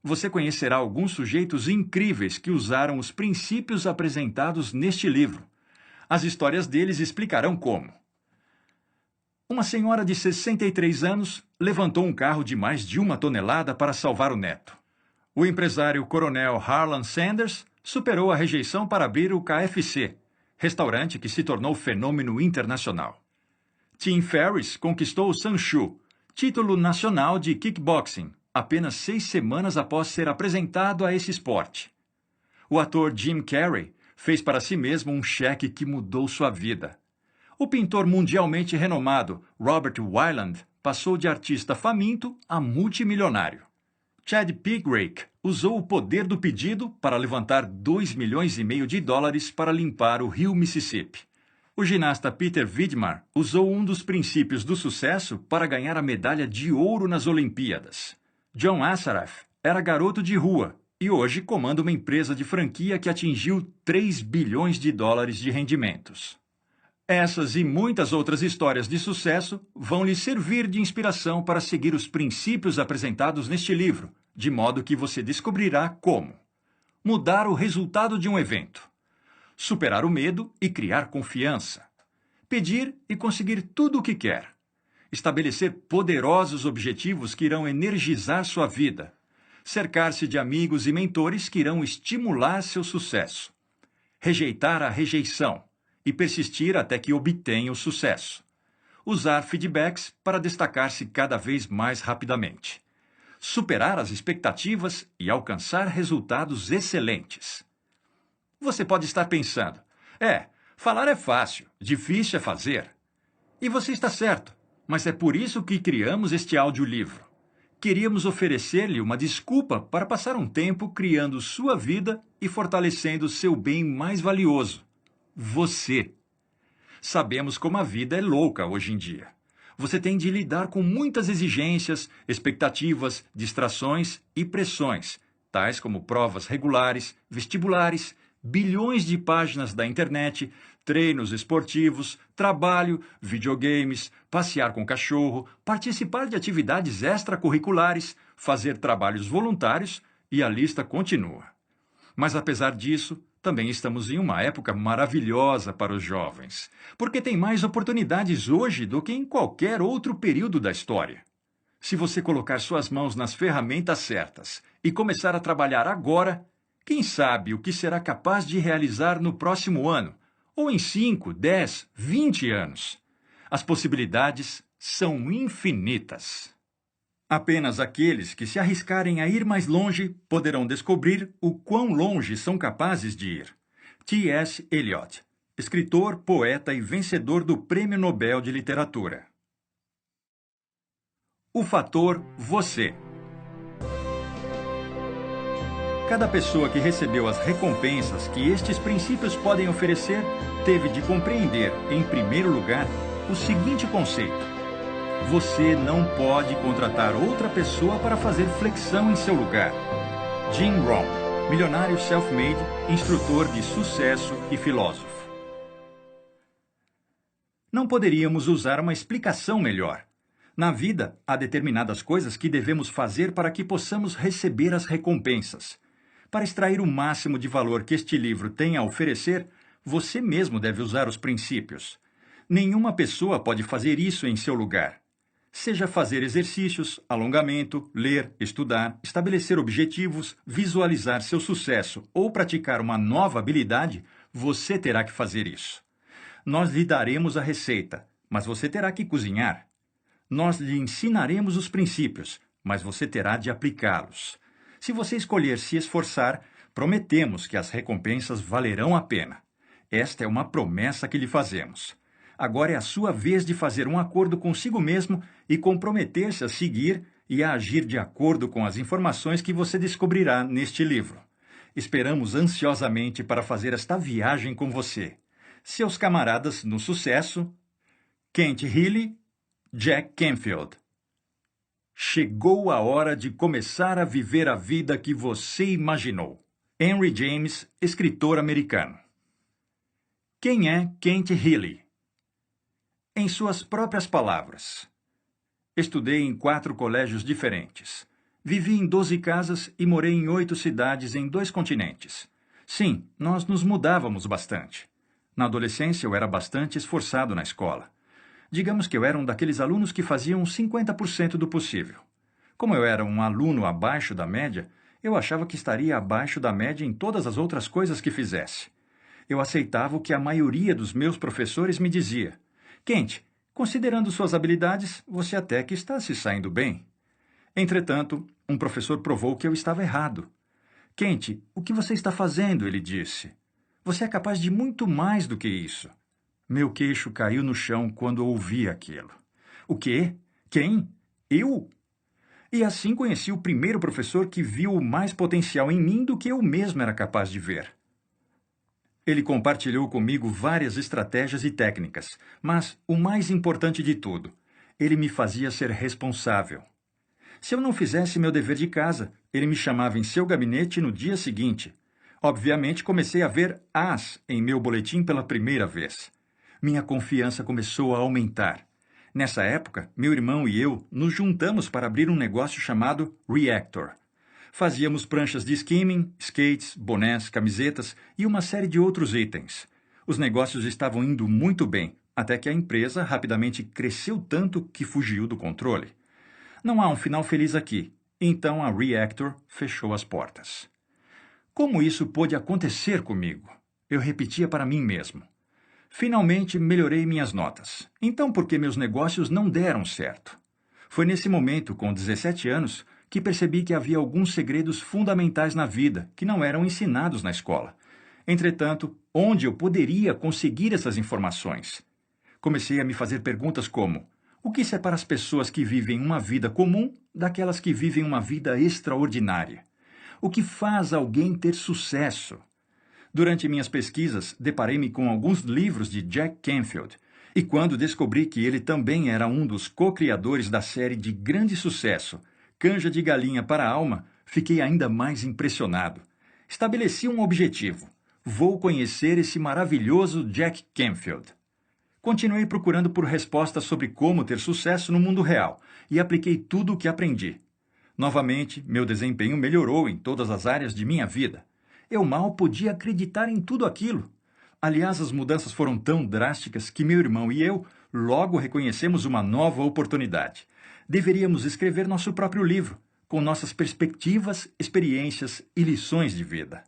A: Você conhecerá alguns sujeitos incríveis que usaram os princípios apresentados neste livro. As histórias deles explicarão como. Uma senhora de 63 anos levantou um carro de mais de 1 tonelada para salvar o neto. O empresário coronel Harlan Sanders superou a rejeição para abrir o KFC, restaurante que se tornou fenômeno internacional. Tim Ferriss conquistou o Sanshuu, título nacional de kickboxing, apenas 6 semanas após ser apresentado a esse esporte. O ator Jim Carrey fez para si mesmo um cheque que mudou sua vida. O pintor mundialmente renomado Robert Weiland passou de artista faminto a multimilionário. Chad Pigrake usou o poder do pedido para levantar $2,5 milhões para limpar o rio Mississippi. O ginasta Peter Vidmar usou um dos princípios do sucesso para ganhar a medalha de ouro nas Olimpíadas. John Assaraf era garoto de rua e hoje comanda uma empresa de franquia que atingiu $3 bilhões de rendimentos. Essas e muitas outras histórias de sucesso vão lhe servir de inspiração para seguir os princípios apresentados neste livro, de modo que você descobrirá como mudar o resultado de um evento, superar o medo e criar confiança, pedir e conseguir tudo o que quer, estabelecer poderosos objetivos que irão energizar sua vida, cercar-se de amigos e mentores que irão estimular seu sucesso, rejeitar a rejeição, e persistir até que obtenha o sucesso. Usar feedbacks para destacar-se cada vez mais rapidamente. superar as expectativas e alcançar resultados excelentes. Você pode estar pensando, falar é fácil, difícil é fazer. E você está certo, mas é por isso que criamos este audiolivro. Queríamos oferecer-lhe uma desculpa para passar um tempo criando sua vida e fortalecendo seu bem mais valioso, você. Sabemos como a vida é louca hoje em dia. Você tem de lidar com muitas exigências, expectativas, distrações e pressões, tais como provas regulares, vestibulares, bilhões de páginas da internet, treinos esportivos, trabalho, videogames, passear com cachorro, participar de atividades extracurriculares, fazer trabalhos voluntários e a lista continua. Mas apesar disso, também estamos em uma época maravilhosa para os jovens, porque tem mais oportunidades hoje do que em qualquer outro período da história. Se você colocar suas mãos nas ferramentas certas e começar a trabalhar agora, quem sabe o que será capaz de realizar no próximo ano, ou em 5, 10, 20 anos. As possibilidades são infinitas. Apenas aqueles que se arriscarem a ir mais longe poderão descobrir o quão longe são capazes de ir. T.S. Eliot, escritor, poeta e vencedor do Prêmio Nobel de Literatura. O fator você. Cada pessoa que recebeu as recompensas que estes princípios podem oferecer teve de compreender, em primeiro lugar, o seguinte conceito: você não pode contratar outra pessoa para fazer flexão em seu lugar. Jim Rohn, milionário self-made, instrutor de sucesso e filósofo. Não poderíamos usar uma explicação melhor. Na vida, há determinadas coisas que devemos fazer para que possamos receber as recompensas. Para extrair o máximo de valor que este livro tem a oferecer, você mesmo deve usar os princípios. Nenhuma pessoa pode fazer isso em seu lugar. Seja fazer exercícios, alongamento, ler, estudar, estabelecer objetivos, visualizar seu sucesso ou praticar uma nova habilidade, você terá que fazer isso. Nós lhe daremos a receita, mas você terá que cozinhar. Nós lhe ensinaremos os princípios, mas você terá de aplicá-los. Se você escolher se esforçar, prometemos que as recompensas valerão a pena. Esta é uma promessa que lhe fazemos. Agora é a sua vez de fazer um acordo consigo mesmo e comprometer-se a seguir e a agir de acordo com as informações que você descobrirá neste livro. Esperamos ansiosamente para fazer esta viagem com você. Seus camaradas no sucesso, Kent Healy, Jack Canfield. Chegou a hora de começar a viver a vida que você imaginou. Henry James, escritor americano. Quem é Kent Healy? Em suas próprias palavras. Estudei em 4 colégios diferentes. Vivi em 12 casas e morei em 8 cidades em 2 continentes. Sim, nós nos mudávamos bastante. Na adolescência eu era bastante esforçado na escola. Digamos que eu era um daqueles alunos que faziam 50% do possível. Como eu era um aluno abaixo da média, eu achava que estaria abaixo da média em todas as outras coisas que fizesse. Eu aceitava o que a maioria dos meus professores me dizia. Kent, considerando suas habilidades, você até que está se saindo bem. Entretanto, um professor provou que eu estava errado. Kent, o que você está fazendo? Ele disse. Você é capaz de muito mais do que isso. Meu queixo caiu no chão quando ouvi aquilo. O quê? Quem? Eu? E assim conheci o primeiro professor que viu mais potencial em mim do que eu mesmo era capaz de ver. Ele compartilhou comigo várias estratégias e técnicas, mas o mais importante de tudo, ele me fazia ser responsável. Se eu não fizesse meu dever de casa, ele me chamava em seu gabinete no dia seguinte. Obviamente, comecei a ver As em meu boletim pela primeira vez. Minha confiança começou a aumentar. Nessa época, meu irmão e eu nos juntamos para abrir um negócio chamado Reactor. Fazíamos pranchas de skimming, skates, bonés, camisetas e uma série de outros itens. Os negócios estavam indo muito bem, até que a empresa rapidamente cresceu tanto que fugiu do controle. Não há um final feliz aqui, então a Reactor fechou as portas. Como isso pôde acontecer comigo? Eu repetia para mim mesmo. Finalmente melhorei minhas notas. Então por que meus negócios não deram certo? Foi nesse momento, com 17 anos, que percebi que havia alguns segredos fundamentais na vida que não eram ensinados na escola. Entretanto, onde eu poderia conseguir essas informações? Comecei a me fazer perguntas como: o que separa as pessoas que vivem uma vida comum daquelas que vivem uma vida extraordinária? O que faz alguém ter sucesso? Durante minhas pesquisas, deparei-me com alguns livros de Jack Canfield, e quando descobri que ele também era um dos co-criadores da série de grande sucesso, Canja de Galinha para a Alma, fiquei ainda mais impressionado. Estabeleci um objetivo: vou conhecer esse maravilhoso Jack Canfield. Continuei procurando por respostas sobre como ter sucesso no mundo real e apliquei tudo o que aprendi. Novamente, meu desempenho melhorou em todas as áreas de minha vida. Eu mal podia acreditar em tudo aquilo. Aliás, as mudanças foram tão drásticas que meu irmão e eu logo reconhecemos uma nova oportunidade. Deveríamos escrever nosso próprio livro, com nossas perspectivas, experiências e lições de vida.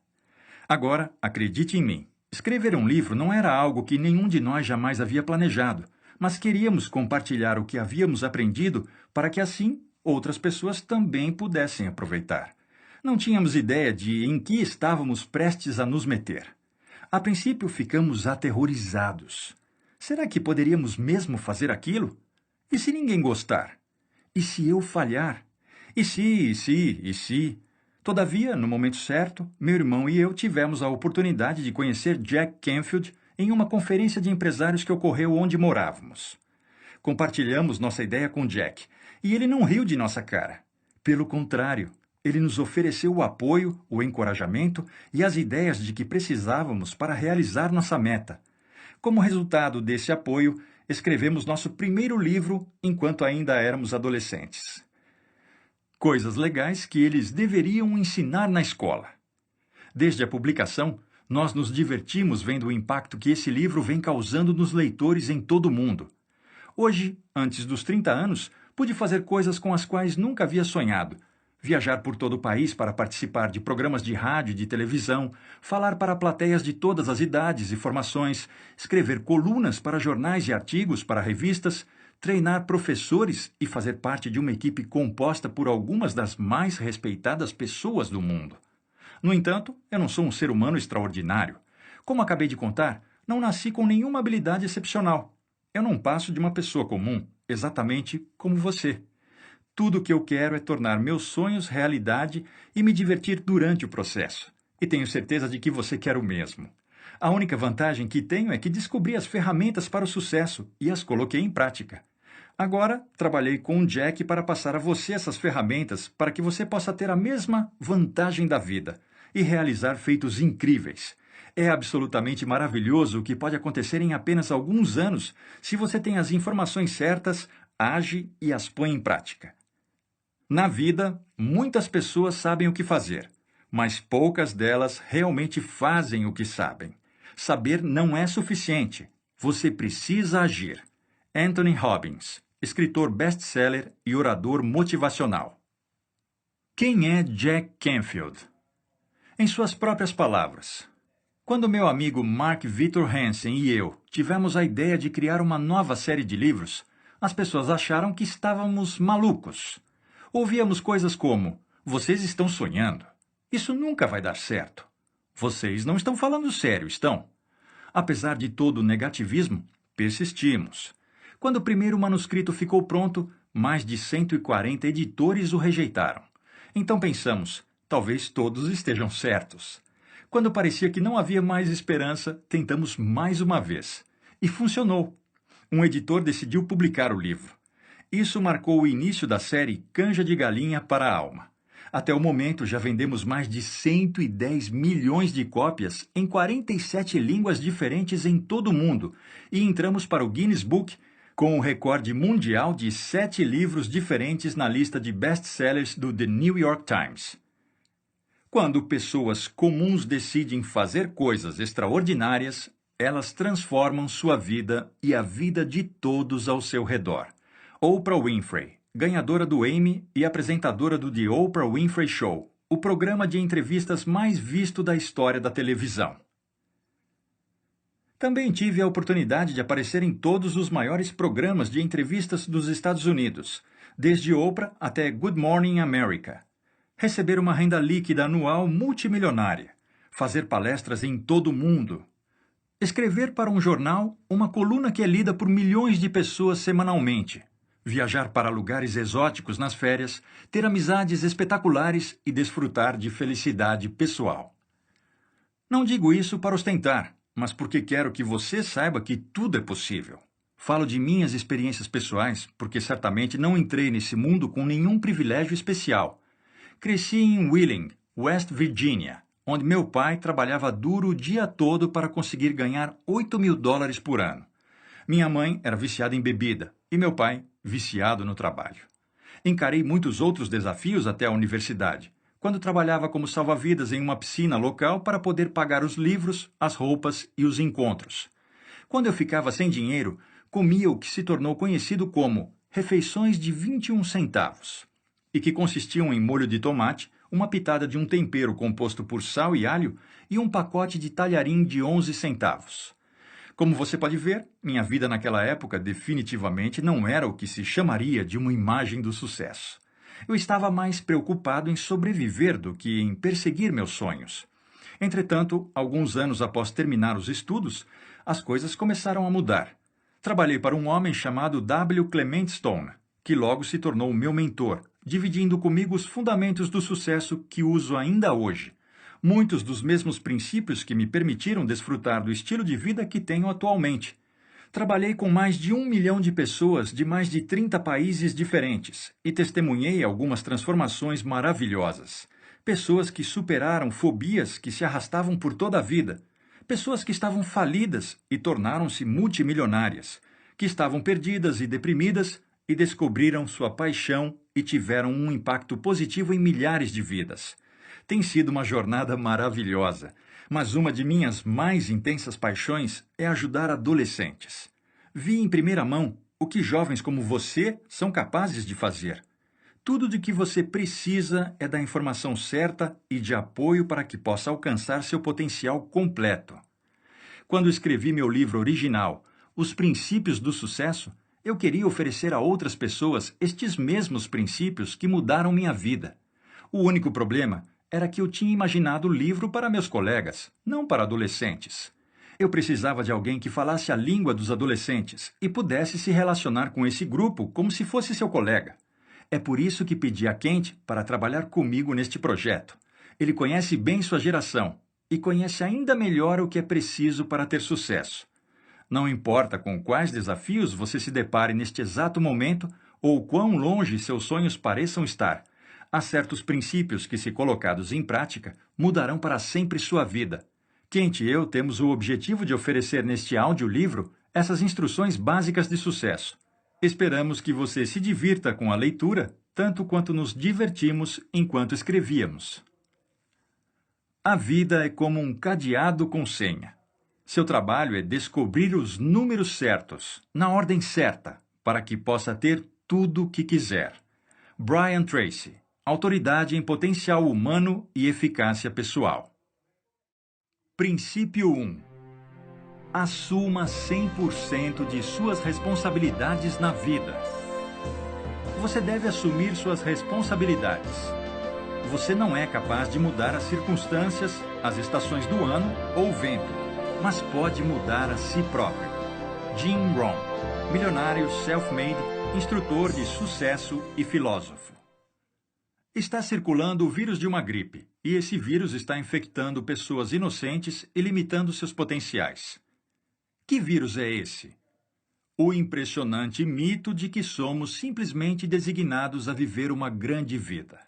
A: Agora, acredite em mim, escrever um livro não era algo que nenhum de nós jamais havia planejado, mas queríamos compartilhar o que havíamos aprendido para que assim outras pessoas também pudessem aproveitar. Não tínhamos ideia de em que estávamos prestes a nos meter. A princípio, ficamos aterrorizados. Será que poderíamos mesmo fazer aquilo? E se ninguém gostar? E se eu falhar? E se? Todavia, no momento certo, meu irmão e eu tivemos a oportunidade de conhecer Jack Canfield em uma conferência de empresários que ocorreu onde morávamos. Compartilhamos nossa ideia com Jack, e ele não riu de nossa cara. Pelo contrário, ele nos ofereceu o apoio, o encorajamento e as ideias de que precisávamos para realizar nossa meta. Como resultado desse apoio, escrevemos nosso primeiro livro enquanto ainda éramos adolescentes. Coisas legais que eles deveriam ensinar na escola. Desde a publicação, nós nos divertimos vendo o impacto que esse livro vem causando nos leitores em todo o mundo. Hoje, antes dos 30 anos, pude fazer coisas com as quais nunca havia sonhado. Viajar por todo o país para participar de programas de rádio e de televisão, falar para plateias de todas as idades e formações, escrever colunas para jornais e artigos para revistas, treinar professores e fazer parte de uma equipe composta por algumas das mais respeitadas pessoas do mundo. No entanto, eu não sou um ser humano extraordinário. Como acabei de contar, não nasci com nenhuma habilidade excepcional. Eu não passo de uma pessoa comum, exatamente como você. Tudo o que eu quero é tornar meus sonhos realidade e me divertir durante o processo. E tenho certeza de que você quer o mesmo. A única vantagem que tenho é que descobri as ferramentas para o sucesso e as coloquei em prática. Agora, trabalhei com o Jack para passar a você essas ferramentas para que você possa ter a mesma vantagem da vida e realizar feitos incríveis. É absolutamente maravilhoso o que pode acontecer em apenas alguns anos se você tem as informações certas, age e as põe em prática. Na vida, muitas pessoas sabem o que fazer, mas poucas delas realmente fazem o que sabem. Saber não é suficiente. Você precisa agir. Anthony Robbins, escritor best-seller e orador motivacional. Quem é Jack Canfield? Em suas próprias palavras, quando meu amigo Mark Victor Hansen e eu tivemos a ideia de criar uma nova série de livros, as pessoas acharam que estávamos malucos. Ouvíamos coisas como: vocês estão sonhando. Isso nunca vai dar certo. Vocês não estão falando sério, estão? Apesar de todo o negativismo, persistimos. Quando o primeiro manuscrito ficou pronto, mais de 140 editores o rejeitaram. Então pensamos, talvez todos estejam certos. Quando parecia que não havia mais esperança, tentamos mais uma vez. E funcionou. Um editor decidiu publicar o livro. Isso marcou o início da série Canja de Galinha para a Alma. Até o momento, já vendemos mais de 110 milhões de cópias em 47 línguas diferentes em todo o mundo e entramos para o Guinness Book com o recorde mundial de 7 livros diferentes na lista de best-sellers do The New York Times. Quando pessoas comuns decidem fazer coisas extraordinárias, elas transformam sua vida e a vida de todos ao seu redor. Oprah Winfrey, ganhadora do Emmy e apresentadora do The Oprah Winfrey Show, o programa de entrevistas mais visto da história da televisão. Também tive a oportunidade de aparecer em todos os maiores programas de entrevistas dos Estados Unidos, desde Oprah até Good Morning America. Receber uma renda líquida anual multimilionária. Fazer palestras em todo o mundo. Escrever para um jornal uma coluna que é lida por milhões de pessoas semanalmente. Viajar para lugares exóticos nas férias, ter amizades espetaculares e desfrutar de felicidade pessoal. Não digo isso para ostentar, mas porque quero que você saiba que tudo é possível. Falo de minhas experiências pessoais, porque certamente não entrei nesse mundo com nenhum privilégio especial. Cresci em Wheeling, West Virginia, onde meu pai trabalhava duro o dia todo para conseguir ganhar $8.000 por ano. Minha mãe era viciada em bebida e meu pai viciado no trabalho. Encarei muitos outros desafios até a universidade, quando trabalhava como salva-vidas em uma piscina local para poder pagar os livros, as roupas e os encontros. Quando eu ficava sem dinheiro, comia o que se tornou conhecido como refeições de 21 centavos, e que consistiam em molho de tomate, uma pitada de um tempero composto por sal e alho e um pacote de talharim de 11 centavos. Como você pode ver, minha vida naquela época definitivamente não era o que se chamaria de uma imagem do sucesso. Eu estava mais preocupado em sobreviver do que em perseguir meus sonhos. Entretanto, alguns anos após terminar os estudos, as coisas começaram a mudar. Trabalhei para um homem chamado W. Clement Stone, que logo se tornou meu mentor, dividindo comigo os fundamentos do sucesso que uso ainda hoje. Muitos dos mesmos princípios que me permitiram desfrutar do estilo de vida que tenho atualmente. Trabalhei com mais de 1 milhão de pessoas de mais de 30 países diferentes e testemunhei algumas transformações maravilhosas. Pessoas que superaram fobias que se arrastavam por toda a vida. Pessoas que estavam falidas e tornaram-se multimilionárias. Que estavam perdidas e deprimidas e descobriram sua paixão e tiveram um impacto positivo em milhares de vidas. Tem sido uma jornada maravilhosa, mas uma de minhas mais intensas paixões é ajudar adolescentes. Vi em primeira mão o que jovens como você são capazes de fazer. Tudo de que você precisa é da informação certa e de apoio para que possa alcançar seu potencial completo. Quando escrevi meu livro original, Os Princípios do Sucesso, eu queria oferecer a outras pessoas estes mesmos princípios que mudaram minha vida. O único problema era que eu tinha imaginado o livro para meus colegas, não para adolescentes. Eu precisava de alguém que falasse a língua dos adolescentes e pudesse se relacionar com esse grupo como se fosse seu colega. É por isso que pedi a Kent para trabalhar comigo neste projeto. Ele conhece bem sua geração e conhece ainda melhor o que é preciso para ter sucesso. Não importa com quais desafios você se depare neste exato momento ou quão longe seus sonhos pareçam estar, há certos princípios que, se colocados em prática, mudarão para sempre sua vida. Kent e eu temos o objetivo de oferecer neste audiolivro essas instruções básicas de sucesso. Esperamos que você se divirta com a leitura, tanto quanto nos divertimos enquanto escrevíamos. A vida é como um cadeado com senha. Seu trabalho é descobrir os números certos, na ordem certa, para que possa ter tudo o que quiser. Brian Tracy, autoridade em potencial humano e eficácia pessoal. Princípio 1. Assuma 100% de suas responsabilidades na vida. Você deve assumir suas responsabilidades. Você não é capaz de mudar as circunstâncias, as estações do ano ou o vento, mas pode mudar a si próprio. Jim Rohn, milionário self-made, instrutor de sucesso e filósofo. Está circulando o vírus de uma gripe, e esse vírus está infectando pessoas inocentes e limitando seus potenciais. Que vírus é esse? O impressionante mito de que somos simplesmente designados a viver uma grande vida.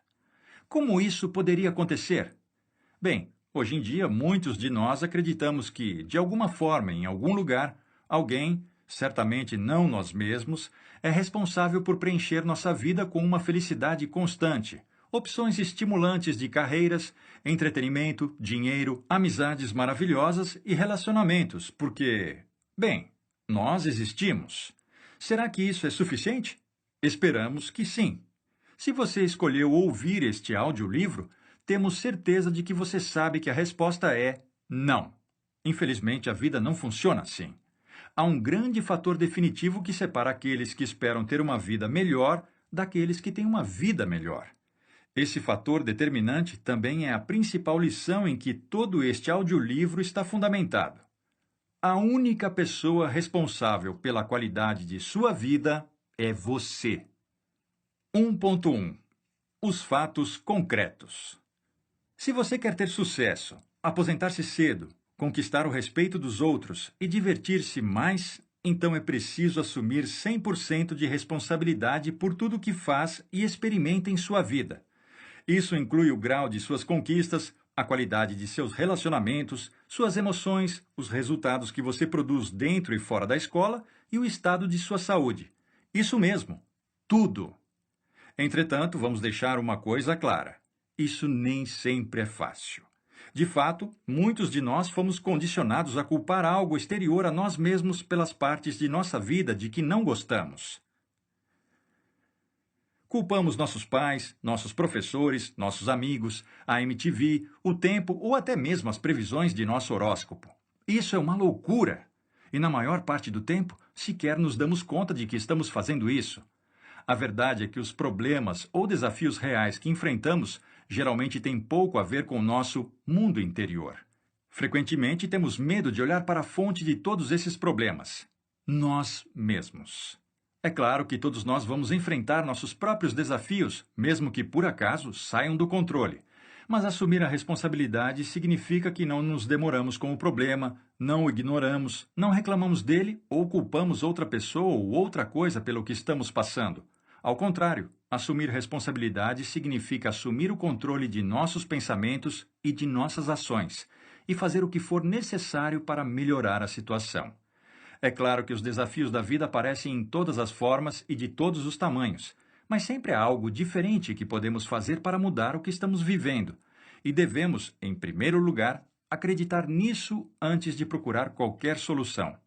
A: Como isso poderia acontecer? Bem, hoje em dia, muitos de nós acreditamos que, de alguma forma, em algum lugar, alguém, certamente não nós mesmos, é responsável por preencher nossa vida com uma felicidade constante, opções estimulantes de carreiras, entretenimento, dinheiro, amizades maravilhosas e relacionamentos, porque, bem, nós existimos. Será que isso é suficiente? Esperamos que sim. Se você escolheu ouvir este audiolivro, temos certeza de que você sabe que a resposta é não. Infelizmente, a vida não funciona assim. Há um grande fator definitivo que separa aqueles que esperam ter uma vida melhor daqueles que têm uma vida melhor. Esse fator determinante também é a principal lição em que todo este audiolivro está fundamentado. A única pessoa responsável pela qualidade de sua vida é você. 1.1 Os fatos concretos. Se você quer ter sucesso, aposentar-se cedo, conquistar o respeito dos outros e divertir-se mais, então é preciso assumir 100% de responsabilidade por tudo que faz e experimenta em sua vida. Isso inclui o grau de suas conquistas, a qualidade de seus relacionamentos, suas emoções, os resultados que você produz dentro e fora da escola e o estado de sua saúde. Isso mesmo, tudo. Entretanto, vamos deixar uma coisa clara: isso nem sempre é fácil. De fato, muitos de nós fomos condicionados a culpar algo exterior a nós mesmos pelas partes de nossa vida de que não gostamos. Culpamos nossos pais, nossos professores, nossos amigos, a MTV, o tempo ou até mesmo as previsões de nosso horóscopo. Isso é uma loucura! E na maior parte do tempo, sequer nos damos conta de que estamos fazendo isso. A verdade é que os problemas ou desafios reais que enfrentamos geralmente têm pouco a ver com o nosso mundo interior. Frequentemente temos medo de olhar para a fonte de todos esses problemas: nós mesmos. É claro que todos nós vamos enfrentar nossos próprios desafios, mesmo que por acaso saiam do controle. Mas assumir a responsabilidade significa que não nos demoramos com o problema, não o ignoramos, não reclamamos dele ou culpamos outra pessoa ou outra coisa pelo que estamos passando. Ao contrário, assumir responsabilidade significa assumir o controle de nossos pensamentos e de nossas ações, e fazer o que for necessário para melhorar a situação. É claro que os desafios da vida aparecem em todas as formas e de todos os tamanhos, mas sempre há algo diferente que podemos fazer para mudar o que estamos vivendo, e devemos, em primeiro lugar, acreditar nisso antes de procurar qualquer solução.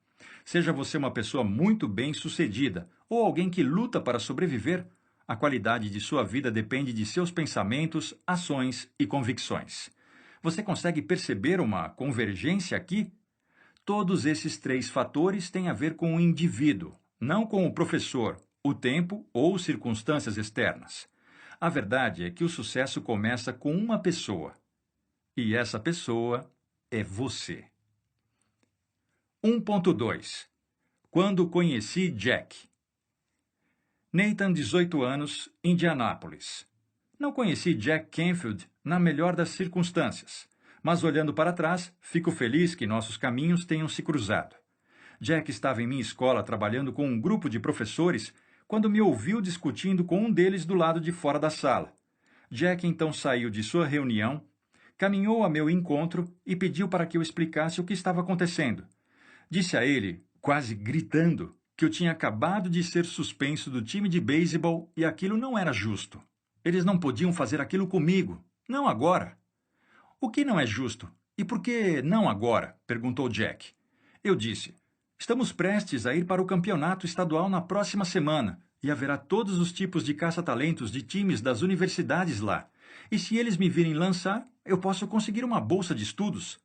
A: Seja você uma pessoa muito bem-sucedida ou alguém que luta para sobreviver, a qualidade de sua vida depende de seus pensamentos, ações e convicções. Você consegue perceber uma convergência aqui? Todos esses 3 fatores têm a ver com o indivíduo, não com o professor, o tempo ou circunstâncias externas. A verdade é que o sucesso começa com uma pessoa. E essa pessoa é você. 1.2 Quando conheci Jack. Nathan, 18 anos, Indianápolis. Não conheci Jack Canfield na melhor das circunstâncias, mas olhando para trás, fico feliz que nossos caminhos tenham se cruzado. Jack estava em minha escola trabalhando com um grupo de professores quando me ouviu discutindo com um deles do lado de fora da sala. Jack então saiu de sua reunião, caminhou a meu encontro e pediu para que eu explicasse o que estava acontecendo. Disse a ele, quase gritando, que eu tinha acabado de ser suspenso do time de beisebol e aquilo não era justo. Eles não podiam fazer aquilo comigo, não agora. O que não é justo? E por que não agora? Perguntou Jack. Eu disse, estamos prestes a ir para o campeonato estadual na próxima semana e haverá todos os tipos de caça-talentos de times das universidades lá. E se eles me virem lançar, eu posso conseguir uma bolsa de estudos.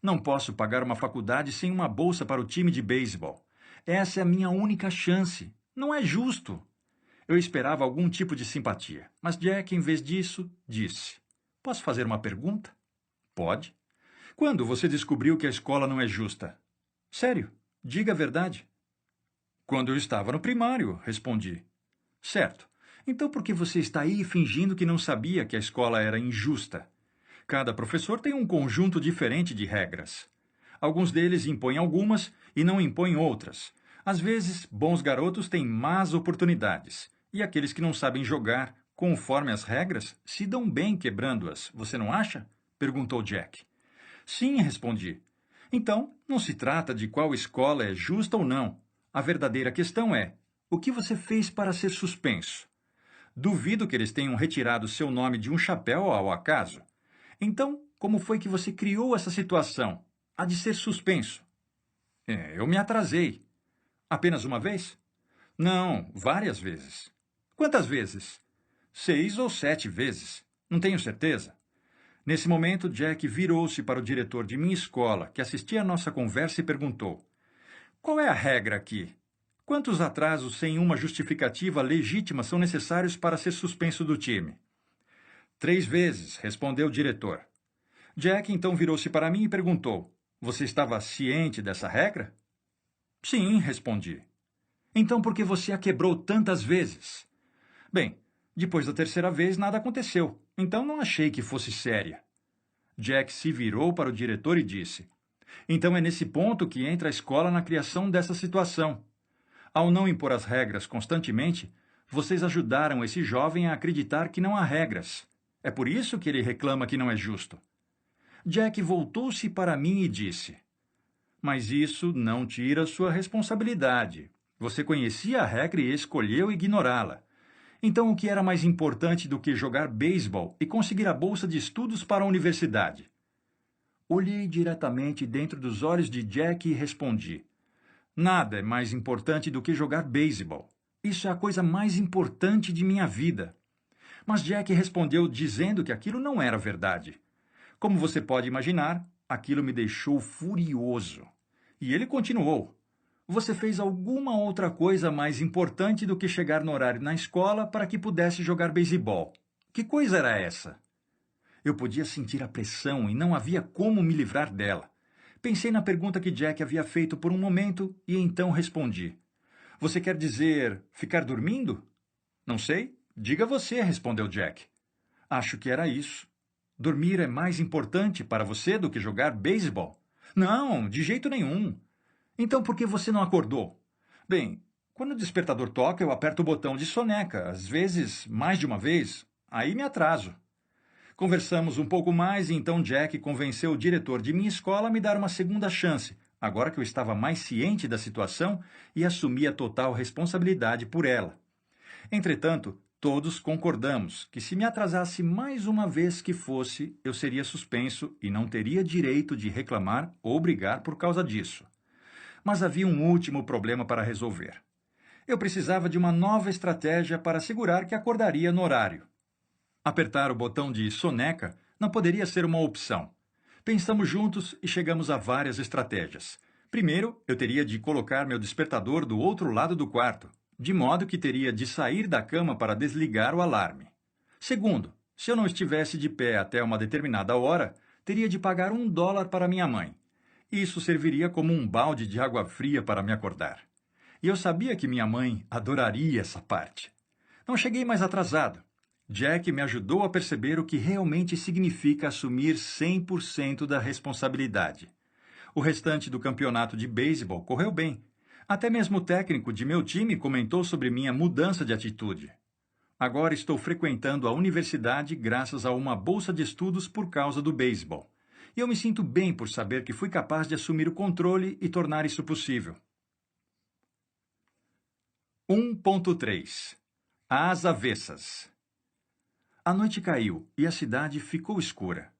A: Não posso pagar uma faculdade sem uma bolsa para o time de beisebol. Essa é a minha única chance. Não é justo. Eu esperava algum tipo de simpatia, mas Jack, em vez disso, disse, posso fazer uma pergunta? Pode. Quando você descobriu que a escola não é justa? Sério, diga a verdade. Quando eu estava no primário, respondi. Certo. Então por que você está aí fingindo que não sabia que a escola era injusta? Cada professor tem um conjunto diferente de regras. Alguns deles impõem algumas e não impõem outras. Às vezes, bons garotos têm más oportunidades, e aqueles que não sabem jogar conforme as regras se dão bem quebrando-as, você não acha? Perguntou Jack. Sim, respondi. Então, não se trata de qual escola é justa ou não. A verdadeira questão é, o que você fez para ser suspenso? Duvido que eles tenham retirado seu nome de um chapéu ao acaso. Então, como foi que você criou essa situação, a de ser suspenso? Eu me atrasei. Apenas uma vez? Não, várias vezes. Quantas vezes? 6 ou 7 vezes. Não tenho certeza. Nesse momento, Jack virou-se para o diretor de minha escola, que assistia à nossa conversa, e perguntou, qual é a regra aqui? Quantos atrasos sem uma justificativa legítima são necessários para ser suspenso do time? 3 vezes, respondeu o diretor. Jack então virou-se para mim e perguntou: Você estava ciente dessa regra? Sim, respondi. Então por que você a quebrou tantas vezes? Bem, depois da terceira vez nada aconteceu, então não achei que fosse séria. Jack se virou para o diretor e disse: Então é nesse ponto que entra a escola na criação dessa situação. Ao não impor as regras constantemente, vocês ajudaram esse jovem a acreditar que não há regras. É por isso que ele reclama que não é justo. Jack voltou-se para mim e disse: Mas isso não tira sua responsabilidade. Você conhecia a regra e escolheu ignorá-la. Então o que era mais importante do que jogar beisebol e conseguir a bolsa de estudos para a universidade? Olhei diretamente dentro dos olhos de Jack e respondi: Nada é mais importante do que jogar beisebol. Isso é a coisa mais importante de minha vida. Mas Jack respondeu dizendo que aquilo não era verdade. Como você pode imaginar, aquilo me deixou furioso. E ele continuou: Você fez alguma outra coisa mais importante do que chegar no horário na escola para que pudesse jogar beisebol. Que coisa era essa? Eu podia sentir a pressão e não havia como me livrar dela. Pensei na pergunta que Jack havia feito por um momento e então respondi: Você quer dizer ficar dormindo? Não sei. Diga você, respondeu Jack. Acho que era isso. Dormir é mais importante para você do que jogar beisebol? Não, de jeito nenhum. Então por que você não acordou? Bem, quando o despertador toca, eu aperto o botão de soneca, às vezes mais de uma vez. Aí me atraso. Conversamos um pouco mais e então Jack convenceu o diretor de minha escola a me dar uma segunda chance, agora que eu estava mais ciente da situação e assumia total responsabilidade por ela. Entretanto, todos concordamos que se me atrasasse mais uma vez que fosse, eu seria suspenso e não teria direito de reclamar ou brigar por causa disso. Mas havia um último problema para resolver. Eu precisava de uma nova estratégia para assegurar que acordaria no horário. Apertar o botão de soneca não poderia ser uma opção. Pensamos juntos e chegamos a várias estratégias. Primeiro, eu teria de colocar meu despertador do outro lado do quarto, de modo que teria de sair da cama para desligar o alarme. Segundo, se eu não estivesse de pé até uma determinada hora, teria de pagar $1 para minha mãe. Isso serviria como um balde de água fria para me acordar. E eu sabia que minha mãe adoraria essa parte. Não cheguei mais atrasado. Jack me ajudou a perceber o que realmente significa assumir 100% da responsabilidade. O restante do campeonato de beisebol correu bem. Até mesmo o técnico de meu time comentou sobre minha mudança de atitude. Agora estou frequentando a universidade graças a uma bolsa de estudos por causa do beisebol. E eu me sinto bem por saber que fui capaz de assumir o controle e tornar isso possível. 1.3 Às avessas. A noite caiu e a cidade ficou escura.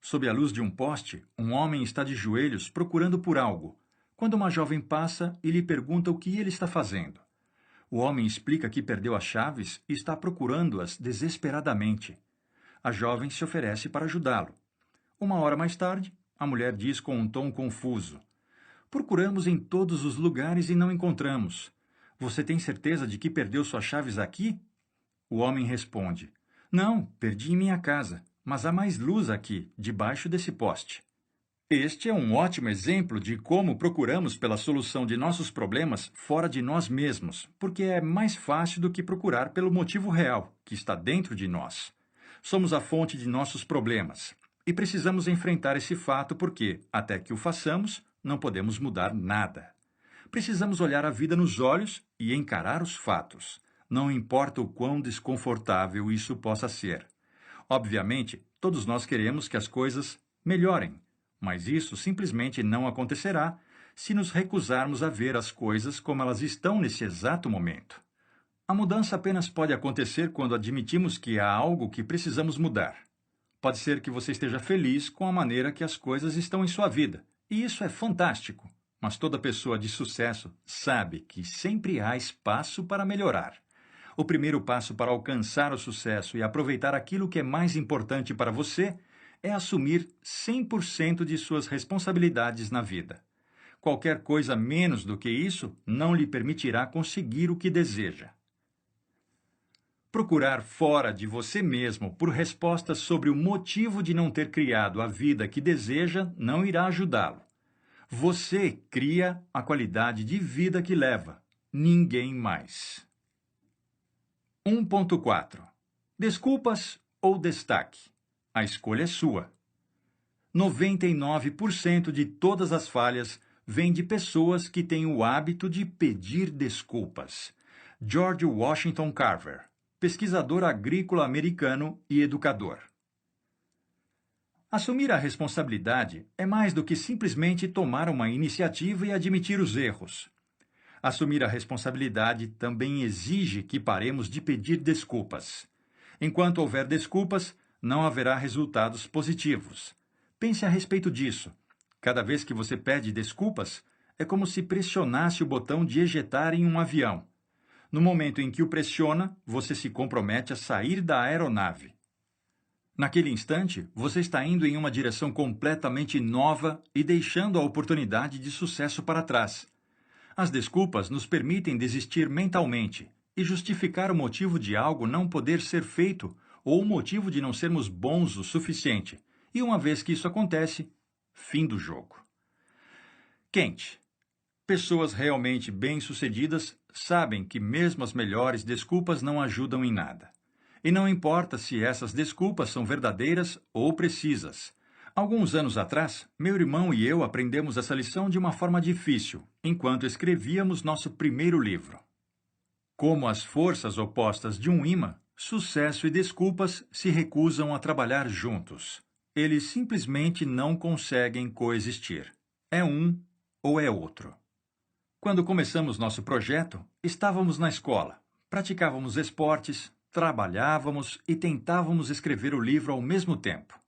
A: Sob a luz de um poste, um homem está de joelhos procurando por algo, quando uma jovem passa e lhe pergunta o que ele está fazendo. O homem explica que perdeu as chaves e está procurando-as desesperadamente. A jovem se oferece para ajudá-lo. Uma hora mais tarde, a mulher diz com um tom confuso: Procuramos em todos os lugares e não encontramos. Você tem certeza de que perdeu suas chaves aqui? O homem responde: Não, perdi em minha casa, mas há mais luz aqui, debaixo desse poste. Este é um ótimo exemplo de como procuramos pela solução de nossos problemas fora de nós mesmos, porque é mais fácil do que procurar pelo motivo real, que está dentro de nós. Somos a fonte de nossos problemas, e precisamos enfrentar esse fato porque, até que o façamos, não podemos mudar nada. Precisamos olhar a vida nos olhos e encarar os fatos. Não importa o quão desconfortável isso possa ser. Obviamente, todos nós queremos que as coisas melhorem, mas isso simplesmente não acontecerá se nos recusarmos a ver as coisas como elas estão nesse exato momento. A mudança apenas pode acontecer quando admitimos que há algo que precisamos mudar. Pode ser que você esteja feliz com a maneira que as coisas estão em sua vida, e isso é fantástico, mas toda pessoa de sucesso sabe que sempre há espaço para melhorar. O primeiro passo para alcançar o sucesso e aproveitar aquilo que é mais importante para você é assumir 100% de suas responsabilidades na vida. Qualquer coisa menos do que isso não lhe permitirá conseguir o que deseja. Procurar fora de você mesmo por respostas sobre o motivo de não ter criado a vida que deseja não irá ajudá-lo. Você cria a qualidade de vida que leva, ninguém mais. 1.4. Desculpas ou destaque? A escolha é sua. 99% de todas as falhas vêm de pessoas que têm o hábito de pedir desculpas. George Washington Carver, pesquisador agrícola americano e educador. Assumir a responsabilidade é mais do que simplesmente tomar uma iniciativa e admitir os erros. Assumir a responsabilidade também exige que paremos de pedir desculpas. Enquanto houver desculpas, não haverá resultados positivos. Pense a respeito disso. Cada vez que você pede desculpas, é como se pressionasse o botão de ejetar em um avião. No momento em que o pressiona, você se compromete a sair da aeronave. Naquele instante, você está indo em uma direção completamente nova e deixando a oportunidade de sucesso para trás. As desculpas nos permitem desistir mentalmente e justificar o motivo de algo não poder ser feito ou o motivo de não sermos bons o suficiente. E uma vez que isso acontece, fim do jogo. Kent. Pessoas realmente bem-sucedidas sabem que mesmo as melhores desculpas não ajudam em nada. E não importa se essas desculpas são verdadeiras ou precisas. Alguns anos atrás, meu irmão e eu aprendemos essa lição de uma forma difícil, enquanto escrevíamos nosso primeiro livro. Como as forças opostas de um ímã, sucesso e desculpas se recusam a trabalhar juntos. Eles simplesmente não conseguem coexistir. É um ou é outro. Quando começamos nosso projeto, estávamos na escola, praticávamos esportes, trabalhávamos e tentávamos escrever o livro ao mesmo tempo.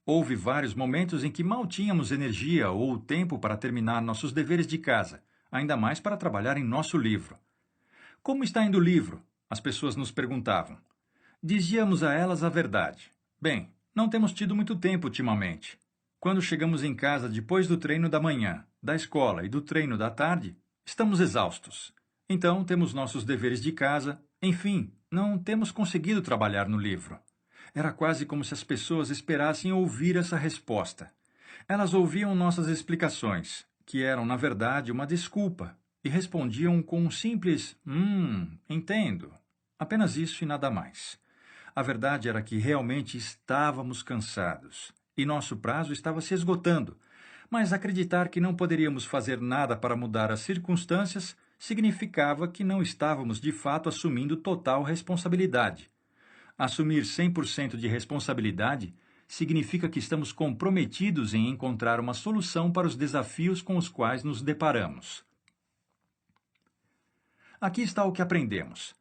A: Houve vários momentos em que mal tínhamos energia ou tempo para terminar nossos deveres de casa, ainda mais para trabalhar em nosso livro. Como está indo o livro? As pessoas nos perguntavam. Dizíamos a elas a verdade. Bem, não temos tido muito tempo ultimamente. Quando chegamos em casa depois do treino da manhã, da escola e do treino da tarde, estamos exaustos. Então temos nossos deveres de casa, enfim, não temos conseguido trabalhar no livro. Era quase como se as pessoas esperassem ouvir essa resposta. Elas ouviam nossas explicações, que eram, na verdade, uma desculpa, e respondiam com um simples entendo. Apenas isso e nada mais. A verdade era que realmente estávamos cansados, e nosso prazo estava se esgotando, mas acreditar que não poderíamos fazer nada para mudar as circunstâncias significava que não estávamos de fato assumindo total responsabilidade. Assumir 100% de responsabilidade significa que estamos comprometidos em encontrar uma solução para os desafios com os quais nos deparamos. Aqui está o que aprendemos.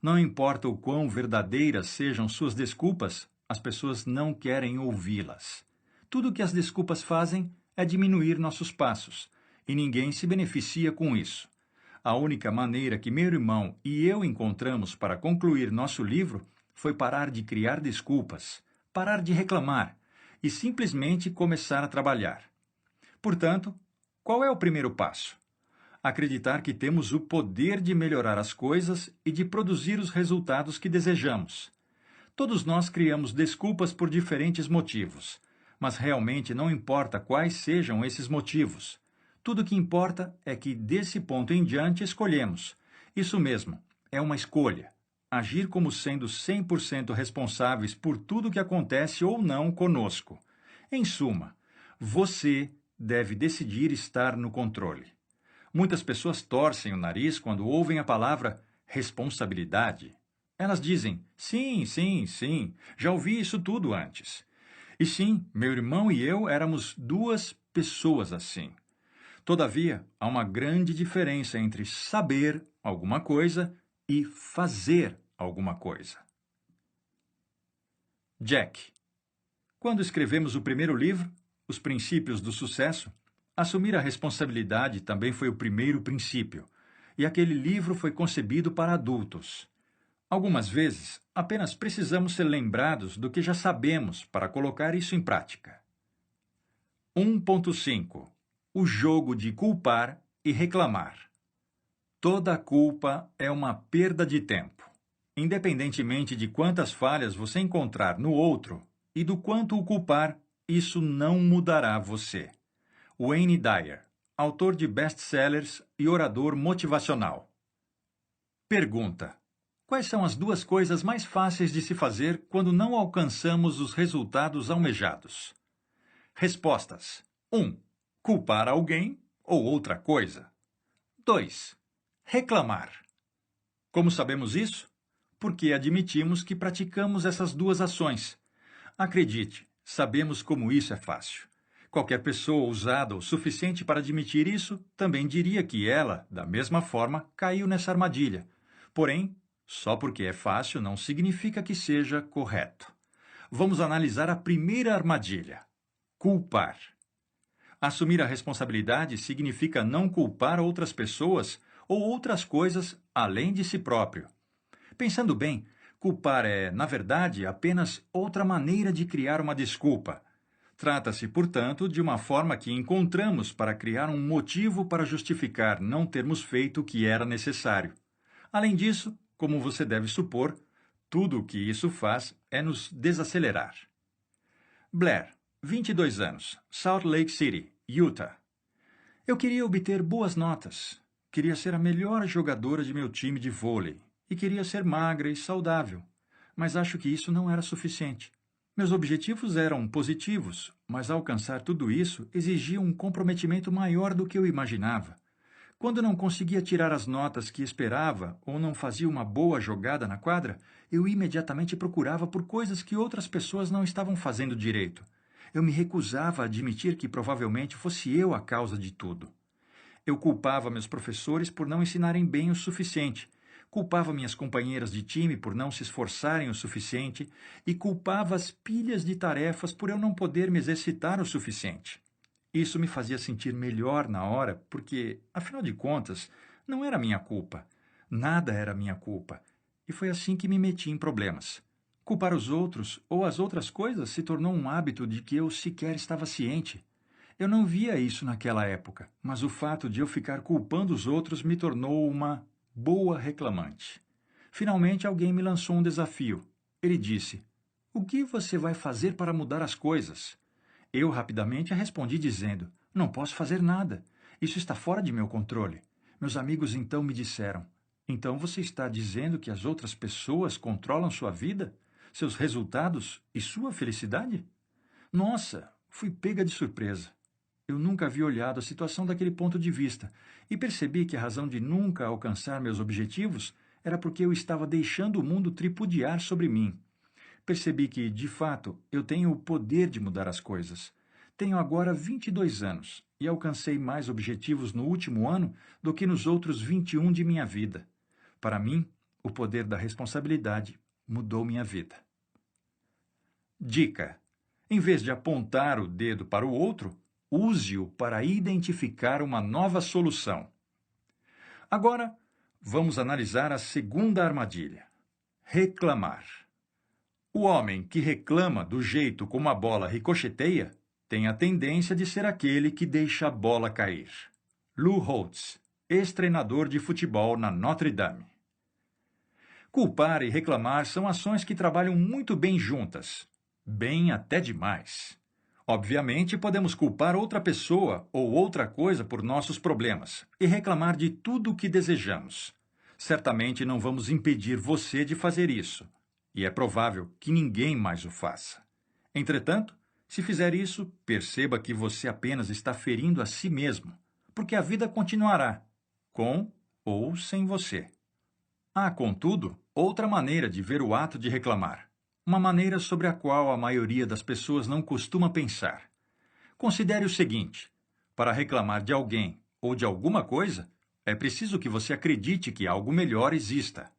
A: Não importa o quão verdadeiras sejam suas desculpas, as pessoas não querem ouvi-las. Tudo o que as desculpas fazem é diminuir nossos passos, e ninguém se beneficia com isso. A única maneira que meu irmão e eu encontramos para concluir nosso livro foi parar de criar desculpas, parar de reclamar e simplesmente começar a trabalhar. Portanto, qual é o primeiro passo? Acreditar que temos o poder de melhorar as coisas e de produzir os resultados que desejamos. Todos nós criamos desculpas por diferentes motivos, mas realmente não importa quais sejam esses motivos. Tudo o que importa é que, desse ponto em diante, escolhemos. Isso mesmo, é uma escolha. Agir como sendo 100% responsáveis por tudo o que acontece ou não conosco. Em suma, você deve decidir estar no controle. Muitas pessoas torcem o nariz quando ouvem a palavra responsabilidade. Elas dizem, sim, sim, sim, já ouvi isso tudo antes. E sim, meu irmão e eu éramos duas pessoas assim. Todavia, há uma grande diferença entre saber alguma coisa e fazer alguma coisa. Jack. Quando escrevemos o primeiro livro, Os Princípios do Sucesso, assumir a responsabilidade também foi o primeiro princípio, e aquele livro foi concebido para adultos. Algumas vezes, apenas precisamos ser lembrados do que já sabemos para colocar isso em prática. 1.5. o jogo de culpar e reclamar. Toda culpa é uma perda de tempo. Independentemente de quantas falhas você encontrar no outro e do quanto o culpar, isso não mudará você. Wayne Dyer, autor de best-sellers e orador motivacional. Pergunta: quais são as duas coisas mais fáceis de se fazer quando não alcançamos os resultados almejados? Respostas: 1. Culpar alguém ou outra coisa. 2. Reclamar. Como sabemos isso? Porque admitimos que praticamos essas duas ações. Acredite, sabemos como isso é fácil. Qualquer pessoa ousada o suficiente para admitir isso também diria que ela, da mesma forma, caiu nessa armadilha. Porém, só porque é fácil não significa que seja correto. Vamos analisar a primeira armadilha: culpar. Assumir a responsabilidade significa não culpar outras pessoas ou outras coisas além de si próprio. Pensando bem, culpar é, na verdade, apenas outra maneira de criar uma desculpa. Trata-se, portanto, de uma forma que encontramos para criar um motivo para justificar não termos feito o que era necessário. Além disso, como você deve supor, tudo o que isso faz é nos desacelerar. Blair, 22 anos, Salt Lake City, Utah. Eu queria obter boas notas. Queria ser a melhor jogadora de meu time de vôlei. E queria ser magra e saudável. Mas acho que isso não era suficiente. Meus objetivos eram positivos, mas alcançar tudo isso exigia um comprometimento maior do que eu imaginava. Quando não conseguia tirar as notas que esperava ou não fazia uma boa jogada na quadra, eu imediatamente procurava por coisas que outras pessoas não estavam fazendo direito. Eu me recusava a admitir que provavelmente fosse eu a causa de tudo. Eu culpava meus professores por não ensinarem bem o suficiente, culpava minhas companheiras de time por não se esforçarem o suficiente e culpava as pilhas de tarefas por eu não poder me exercitar o suficiente. Isso me fazia sentir melhor na hora, porque, afinal de contas, não era minha culpa. Nada era minha culpa. E foi assim que me meti em problemas. Culpar os outros ou as outras coisas se tornou um hábito de que eu sequer estava ciente. Eu não via isso naquela época, mas o fato de eu ficar culpando os outros me tornou uma boa reclamante. Finalmente alguém me lançou um desafio. Ele disse: "O que você vai fazer para mudar as coisas?" Eu rapidamente respondi dizendo: "Não posso fazer nada. Isso está fora de meu controle." Meus amigos então me disseram: "Então você está dizendo que as outras pessoas controlam sua vida, seus resultados e sua felicidade?" Nossa, fui pega de surpresa. Eu nunca havia olhado a situação daquele ponto de vista e percebi que a razão de nunca alcançar meus objetivos era porque eu estava deixando o mundo tripudiar sobre mim. Percebi que, de fato, eu tenho o poder de mudar as coisas. Tenho agora 22 anos e alcancei mais objetivos no último ano do que nos outros 21 de minha vida. Para mim, o poder da responsabilidade mudou minha vida. Dica: em vez de apontar o dedo para o outro, use-o para identificar uma nova solução. Agora, vamos analisar a segunda armadilha: reclamar. O homem que reclama do jeito como a bola ricocheteia tem a tendência de ser aquele que deixa a bola cair. Lou Holtz, ex-treinador de futebol na Notre Dame. Culpar e reclamar são ações que trabalham muito bem juntas. Bem até demais. Obviamente, podemos culpar outra pessoa ou outra coisa por nossos problemas e reclamar de tudo o que desejamos. Certamente não vamos impedir você de fazer isso, e é provável que ninguém mais o faça. Entretanto, se fizer isso, perceba que você apenas está ferindo a si mesmo, porque a vida continuará, com ou sem você. Há, contudo, outra maneira de ver o ato de reclamar. Uma maneira sobre a qual a maioria das pessoas não costuma pensar. Considere o seguinte: para reclamar de alguém ou de alguma coisa, é preciso que você acredite que algo melhor exista.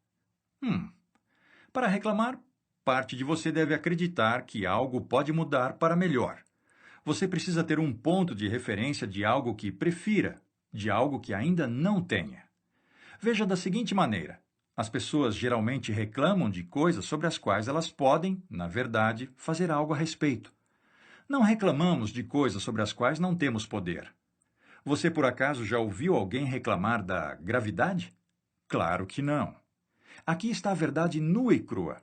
A: Para reclamar, parte de você deve acreditar que algo pode mudar para melhor. Você precisa ter um ponto de referência de algo que prefira, de algo que ainda não tenha. Veja da seguinte maneira: as pessoas geralmente reclamam de coisas sobre as quais elas podem, na verdade, fazer algo a respeito. Não reclamamos de coisas sobre as quais não temos poder. Você por acaso já ouviu alguém reclamar da gravidade? Claro que não. Aqui está a verdade nua e crua.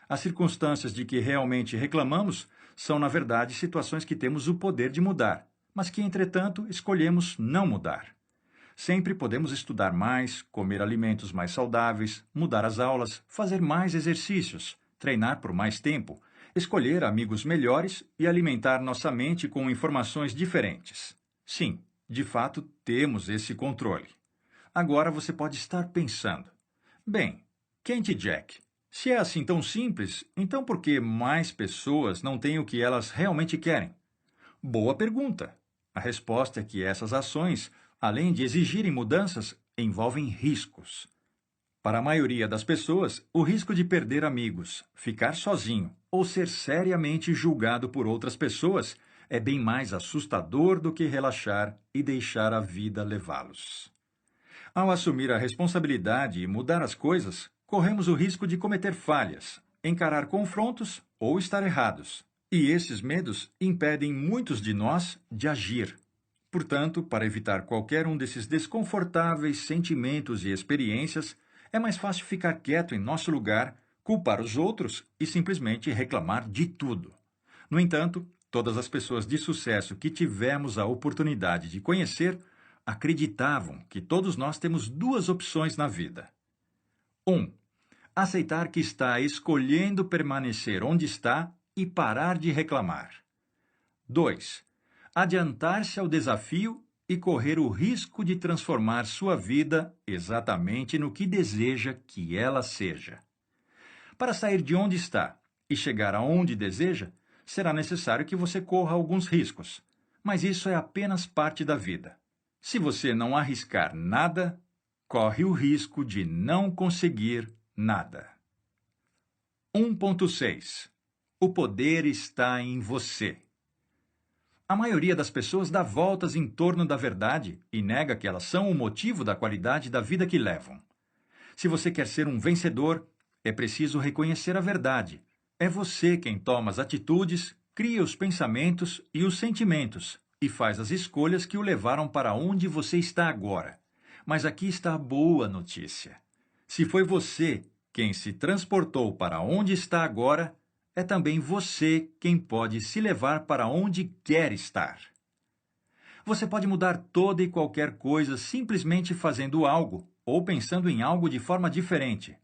A: As circunstâncias de que realmente reclamamos são, na verdade, situações que temos o poder de mudar, mas que, entretanto, escolhemos não mudar. Sempre podemos estudar mais, comer alimentos mais saudáveis, mudar as aulas, fazer mais exercícios, treinar por mais tempo, escolher amigos melhores e alimentar nossa mente com informações diferentes. Sim, de fato, temos esse controle. Agora você pode estar pensando: bem, Kent e Jack, se é assim tão simples, então por que mais pessoas não têm o que elas realmente querem? Boa pergunta. A resposta é que essas ações, além de exigirem mudanças, envolvem riscos. Para a maioria das pessoas, o risco de perder amigos, ficar sozinho ou ser seriamente julgado por outras pessoas é bem mais assustador do que relaxar e deixar a vida levá-los. Ao assumir a responsabilidade e mudar as coisas, corremos o risco de cometer falhas, encarar confrontos ou estar errados. E esses medos impedem muitos de nós de agir. Portanto, para evitar qualquer um desses desconfortáveis sentimentos e experiências, é mais fácil ficar quieto em nosso lugar, culpar os outros e simplesmente reclamar de tudo. No entanto, todas as pessoas de sucesso que tivemos a oportunidade de conhecer acreditavam que todos nós temos duas opções na vida. 1. Aceitar que está escolhendo permanecer onde está e parar de reclamar. 2. Adiantar-se ao desafio e correr o risco de transformar sua vida exatamente no que deseja que ela seja. Para sair de onde está e chegar aonde deseja, será necessário que você corra alguns riscos, mas isso é apenas parte da vida. Se você não arriscar nada, corre o risco de não conseguir nada. 1.6. O poder está em você. A maioria das pessoas dá voltas em torno da verdade e nega que elas são o motivo da qualidade da vida que levam. Se você quer ser um vencedor, é preciso reconhecer a verdade. É você quem toma as atitudes, cria os pensamentos e os sentimentos e faz as escolhas que o levaram para onde você está agora. Mas aqui está a boa notícia. Se foi você quem se transportou para onde está agora, é também você quem pode se levar para onde quer estar. Você pode mudar toda e qualquer coisa simplesmente fazendo algo ou pensando em algo de forma diferente.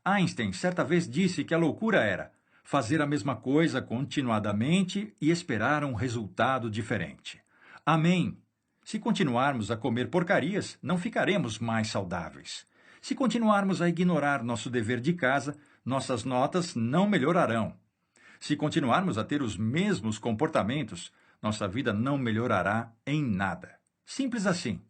A: Einstein certa vez disse que a loucura era fazer a mesma coisa continuadamente e esperar um resultado diferente. Amém! Se continuarmos a comer porcarias, não ficaremos mais saudáveis. Se continuarmos a ignorar nosso dever de casa, nossas notas não melhorarão. Se continuarmos a ter os mesmos comportamentos, nossa vida não melhorará em nada. Simples assim.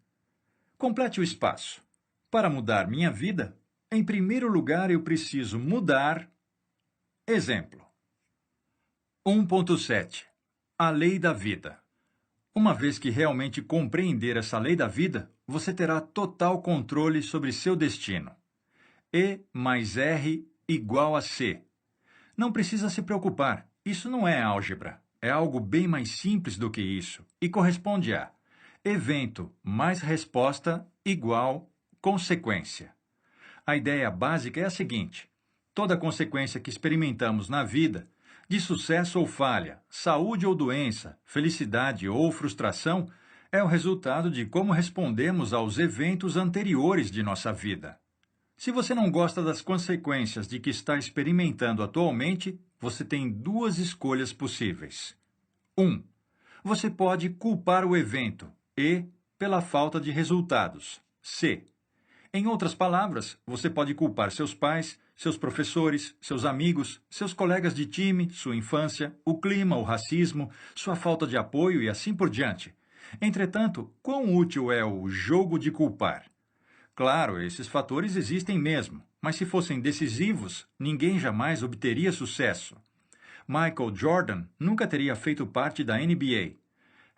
A: Complete o espaço. Para mudar minha vida, em primeiro lugar eu preciso mudar. Exemplo. 1.7. A lei da vida. Uma vez que realmente compreender essa lei da vida, você terá total controle sobre seu destino. E mais R igual a C. Não precisa se preocupar, isso não é álgebra. É algo bem mais simples do que isso e corresponde a evento mais resposta igual consequência. A ideia básica é a seguinte: toda consequência que experimentamos na vida, de sucesso ou falha, saúde ou doença, felicidade ou frustração, é o resultado de como respondemos aos eventos anteriores de nossa vida. Se você não gosta das consequências de que está experimentando atualmente, você tem duas escolhas possíveis. 1. Você pode culpar o evento e pela falta de resultados. C. Em outras palavras, você pode culpar seus pais, seus professores, seus amigos, seus colegas de time, sua infância, o clima, o racismo, sua falta de apoio e assim por diante. Entretanto, quão útil é o jogo de culpar? Claro, esses fatores existem mesmo, mas se fossem decisivos, ninguém jamais obteria sucesso. Michael Jordan nunca teria feito parte da NBA.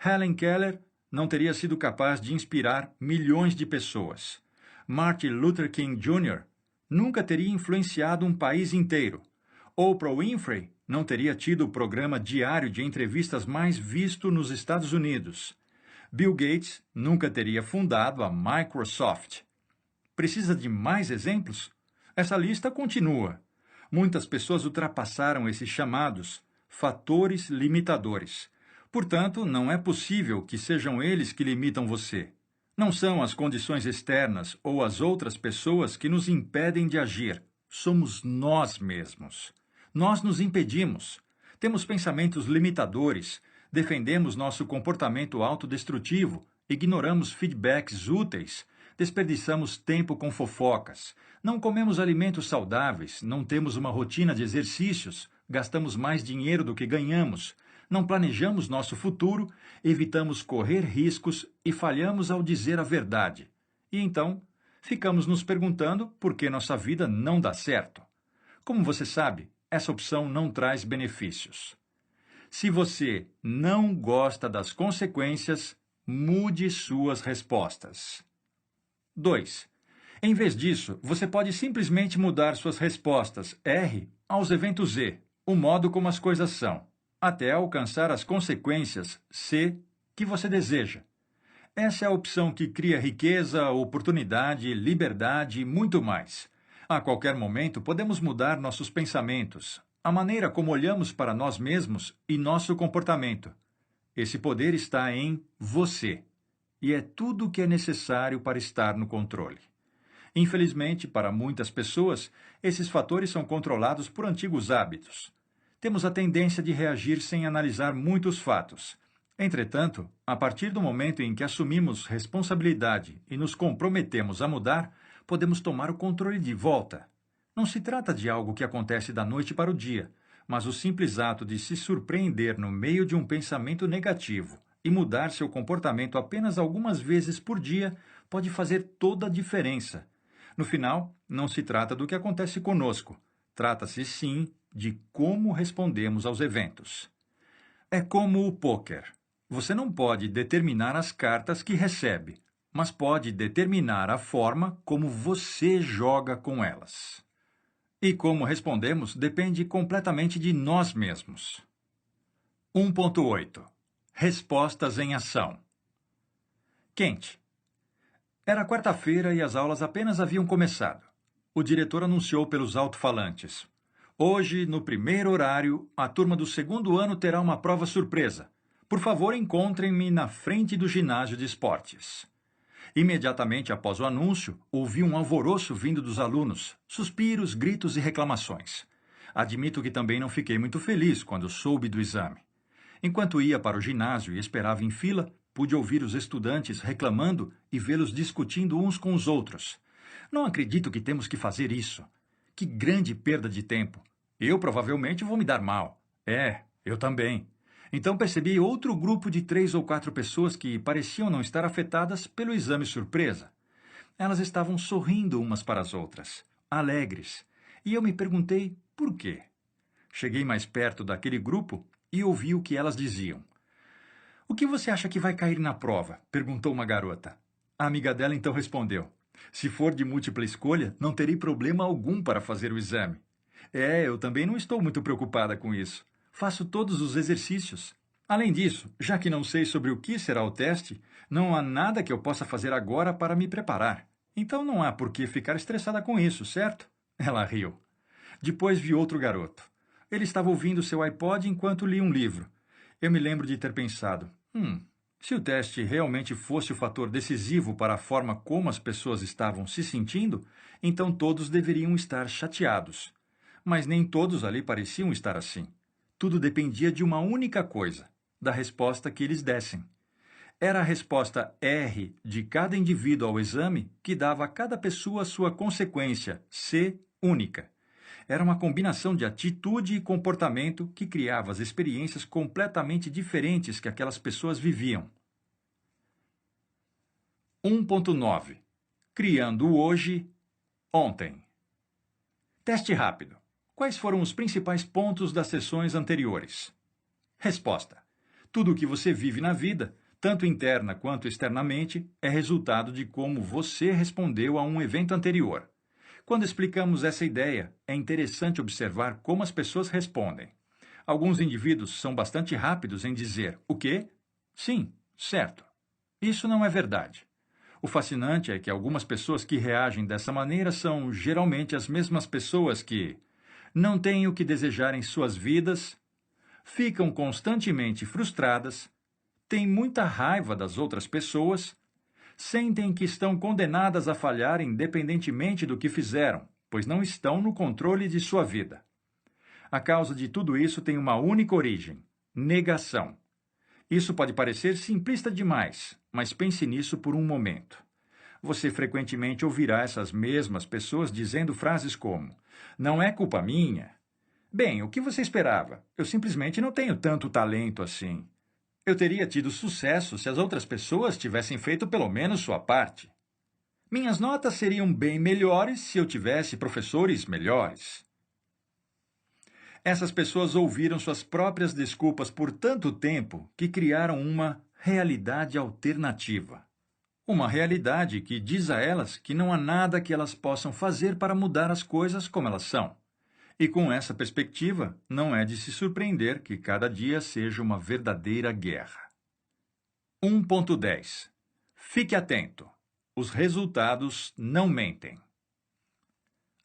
A: Helen Keller não teria sido capaz de inspirar milhões de pessoas. Martin Luther King Jr. nunca teria influenciado um país inteiro. Oprah Winfrey não teria tido o programa diário de entrevistas mais visto nos Estados Unidos. Bill Gates nunca teria fundado a Microsoft. Precisa de mais exemplos? Essa lista continua. Muitas pessoas ultrapassaram esses chamados fatores limitadores. Portanto, não é possível que sejam eles que limitam você. Não são as condições externas ou as outras pessoas que nos impedem de agir. Somos nós mesmos. Nós nos impedimos. Temos pensamentos limitadores, defendemos nosso comportamento autodestrutivo, ignoramos feedbacks úteis, desperdiçamos tempo com fofocas, não comemos alimentos saudáveis, não temos uma rotina de exercícios, gastamos mais dinheiro do que ganhamos, não planejamos nosso futuro, evitamos correr riscos e falhamos ao dizer a verdade. E então, ficamos nos perguntando por que nossa vida não dá certo. Como você sabe, essa opção não traz benefícios. Se você não gosta das consequências, mude suas respostas. 2. Em vez disso, você pode simplesmente mudar suas respostas R aos eventos Z, o modo como as coisas são, até alcançar as consequências C que você deseja. Essa é a opção que cria riqueza, oportunidade, liberdade e muito mais. A qualquer momento, podemos mudar nossos pensamentos, a maneira como olhamos para nós mesmos e nosso comportamento. Esse poder está em você, e é tudo o que é necessário para estar no controle. Infelizmente, para muitas pessoas, esses fatores são controlados por antigos hábitos. Temos a tendência de reagir sem analisar muitos fatos. Entretanto, a partir do momento em que assumimos responsabilidade e nos comprometemos a mudar, podemos tomar o controle de volta. Não se trata de algo que acontece da noite para o dia, mas o simples ato de se surpreender no meio de um pensamento negativo e mudar seu comportamento apenas algumas vezes por dia pode fazer toda a diferença. No final, não se trata do que acontece conosco, trata-se sim de como respondemos aos eventos. É como o pôquer. Você não pode determinar as cartas que recebe, mas pode determinar a forma como você joga com elas. E como respondemos depende completamente de nós mesmos. 1.8. Respostas em ação. Quente. Era quarta-feira e as aulas apenas haviam começado. O diretor anunciou pelos alto-falantes. Hoje, no primeiro horário, a turma do segundo ano terá uma prova surpresa. Por favor, encontrem-me na frente do ginásio de esportes. Imediatamente após o anúncio, ouvi um alvoroço vindo dos alunos, suspiros, gritos e reclamações. Admito que também não fiquei muito feliz quando soube do exame. Enquanto ia para o ginásio e esperava em fila, pude ouvir os estudantes reclamando e vê-los discutindo uns com os outros. Não acredito que temos que fazer isso. Que grande perda de tempo. Eu provavelmente vou me dar mal. Eu também. Então percebi outro grupo de 3 ou 4 pessoas que pareciam não estar afetadas pelo exame surpresa. Elas estavam sorrindo umas para as outras, alegres, e eu me perguntei por quê. Cheguei mais perto daquele grupo e ouvi o que elas diziam. "O que você acha que vai cair na prova?" perguntou uma garota. A amiga dela então respondeu: "Se for de múltipla escolha, não terei problema algum para fazer o exame." Eu também não estou muito preocupada com isso. Faço todos os exercícios. Além disso, já que não sei sobre o que será o teste, não há nada que eu possa fazer agora para me preparar. Então não há por que ficar estressada com isso, certo? Ela riu. Depois vi outro garoto. Ele estava ouvindo seu iPod enquanto lia um livro. Eu me lembro de ter pensado, se o teste realmente fosse o fator decisivo para a forma como as pessoas estavam se sentindo, então todos deveriam estar chateados. Mas nem todos ali pareciam estar assim. Tudo dependia de uma única coisa, da resposta que eles dessem. Era a resposta R de cada indivíduo ao exame que dava a cada pessoa sua consequência, C, única. Era uma combinação de atitude e comportamento que criava as experiências completamente diferentes que aquelas pessoas viviam. 1.9. Criando o hoje, ontem. Teste rápido. Quais foram os principais pontos das sessões anteriores? Resposta. Tudo o que você vive na vida, tanto interna quanto externamente, é resultado de como você respondeu a um evento anterior. Quando explicamos essa ideia, é interessante observar como as pessoas respondem. Alguns indivíduos são bastante rápidos em dizer o quê? Sim, certo. Isso não é verdade. O fascinante é que algumas pessoas que reagem dessa maneira são geralmente as mesmas pessoas que não têm o que desejar em suas vidas, ficam constantemente frustradas, têm muita raiva das outras pessoas, sentem que estão condenadas a falhar independentemente do que fizeram, pois não estão no controle de sua vida. A causa de tudo isso tem uma única origem: negação. Isso pode parecer simplista demais, mas pense nisso por um momento. Você frequentemente ouvirá essas mesmas pessoas dizendo frases como: "Não é culpa minha." "Bem, o que você esperava? Eu simplesmente não tenho tanto talento assim." "Eu teria tido sucesso se as outras pessoas tivessem feito pelo menos sua parte." "Minhas notas seriam bem melhores se eu tivesse professores melhores." Essas pessoas ouviram suas próprias desculpas por tanto tempo que criaram uma realidade alternativa. Uma realidade que diz a elas que não há nada que elas possam fazer para mudar as coisas como elas são. E com essa perspectiva, não é de se surpreender que cada dia seja uma verdadeira guerra. 1.10. Fique atento. Os resultados não mentem.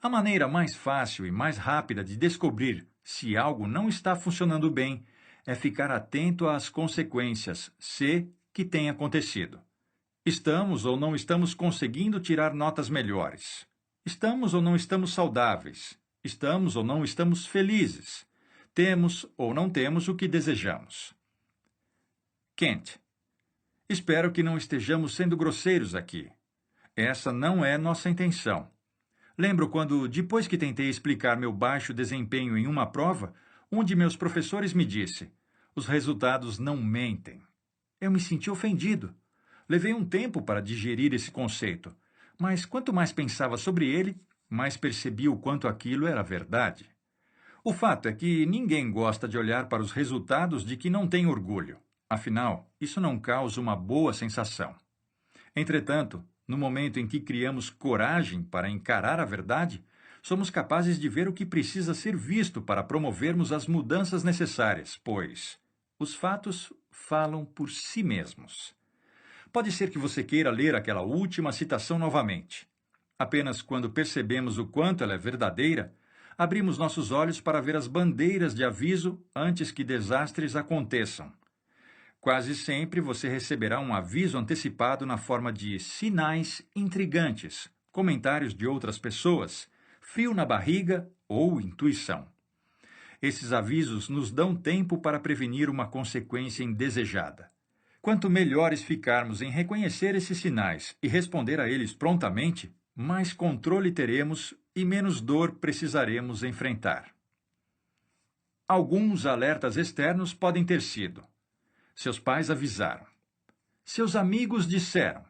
A: A maneira mais fácil e mais rápida de descobrir se algo não está funcionando bem é ficar atento às consequências, se que tem acontecido. Estamos ou não estamos conseguindo tirar notas melhores? Estamos ou não estamos saudáveis? Estamos ou não estamos felizes? Temos ou não temos o que desejamos? Kent. Espero que não estejamos sendo grosseiros aqui. Essa não é nossa intenção. Lembro quando, depois que tentei explicar meu baixo desempenho em uma prova, um de meus professores me disse: "Os resultados não mentem." Eu me senti ofendido. Levei um tempo para digerir esse conceito, mas quanto mais pensava sobre ele, mais percebi o quanto aquilo era verdade. O fato é que ninguém gosta de olhar para os resultados de que não tem orgulho. Afinal, isso não causa uma boa sensação. Entretanto, no momento em que criamos coragem para encarar a verdade, somos capazes de ver o que precisa ser visto para promovermos as mudanças necessárias, pois os fatos falam por si mesmos. Pode ser que você queira ler aquela última citação novamente. Apenas quando percebemos o quanto ela é verdadeira, abrimos nossos olhos para ver as bandeiras de aviso antes que desastres aconteçam. Quase sempre você receberá um aviso antecipado na forma de sinais intrigantes, comentários de outras pessoas, frio na barriga ou intuição. Esses avisos nos dão tempo para prevenir uma consequência indesejada. Quanto melhores ficarmos em reconhecer esses sinais e responder a eles prontamente, mais controle teremos e menos dor precisaremos enfrentar. Alguns alertas externos podem ter sido: seus pais avisaram. Seus amigos disseram.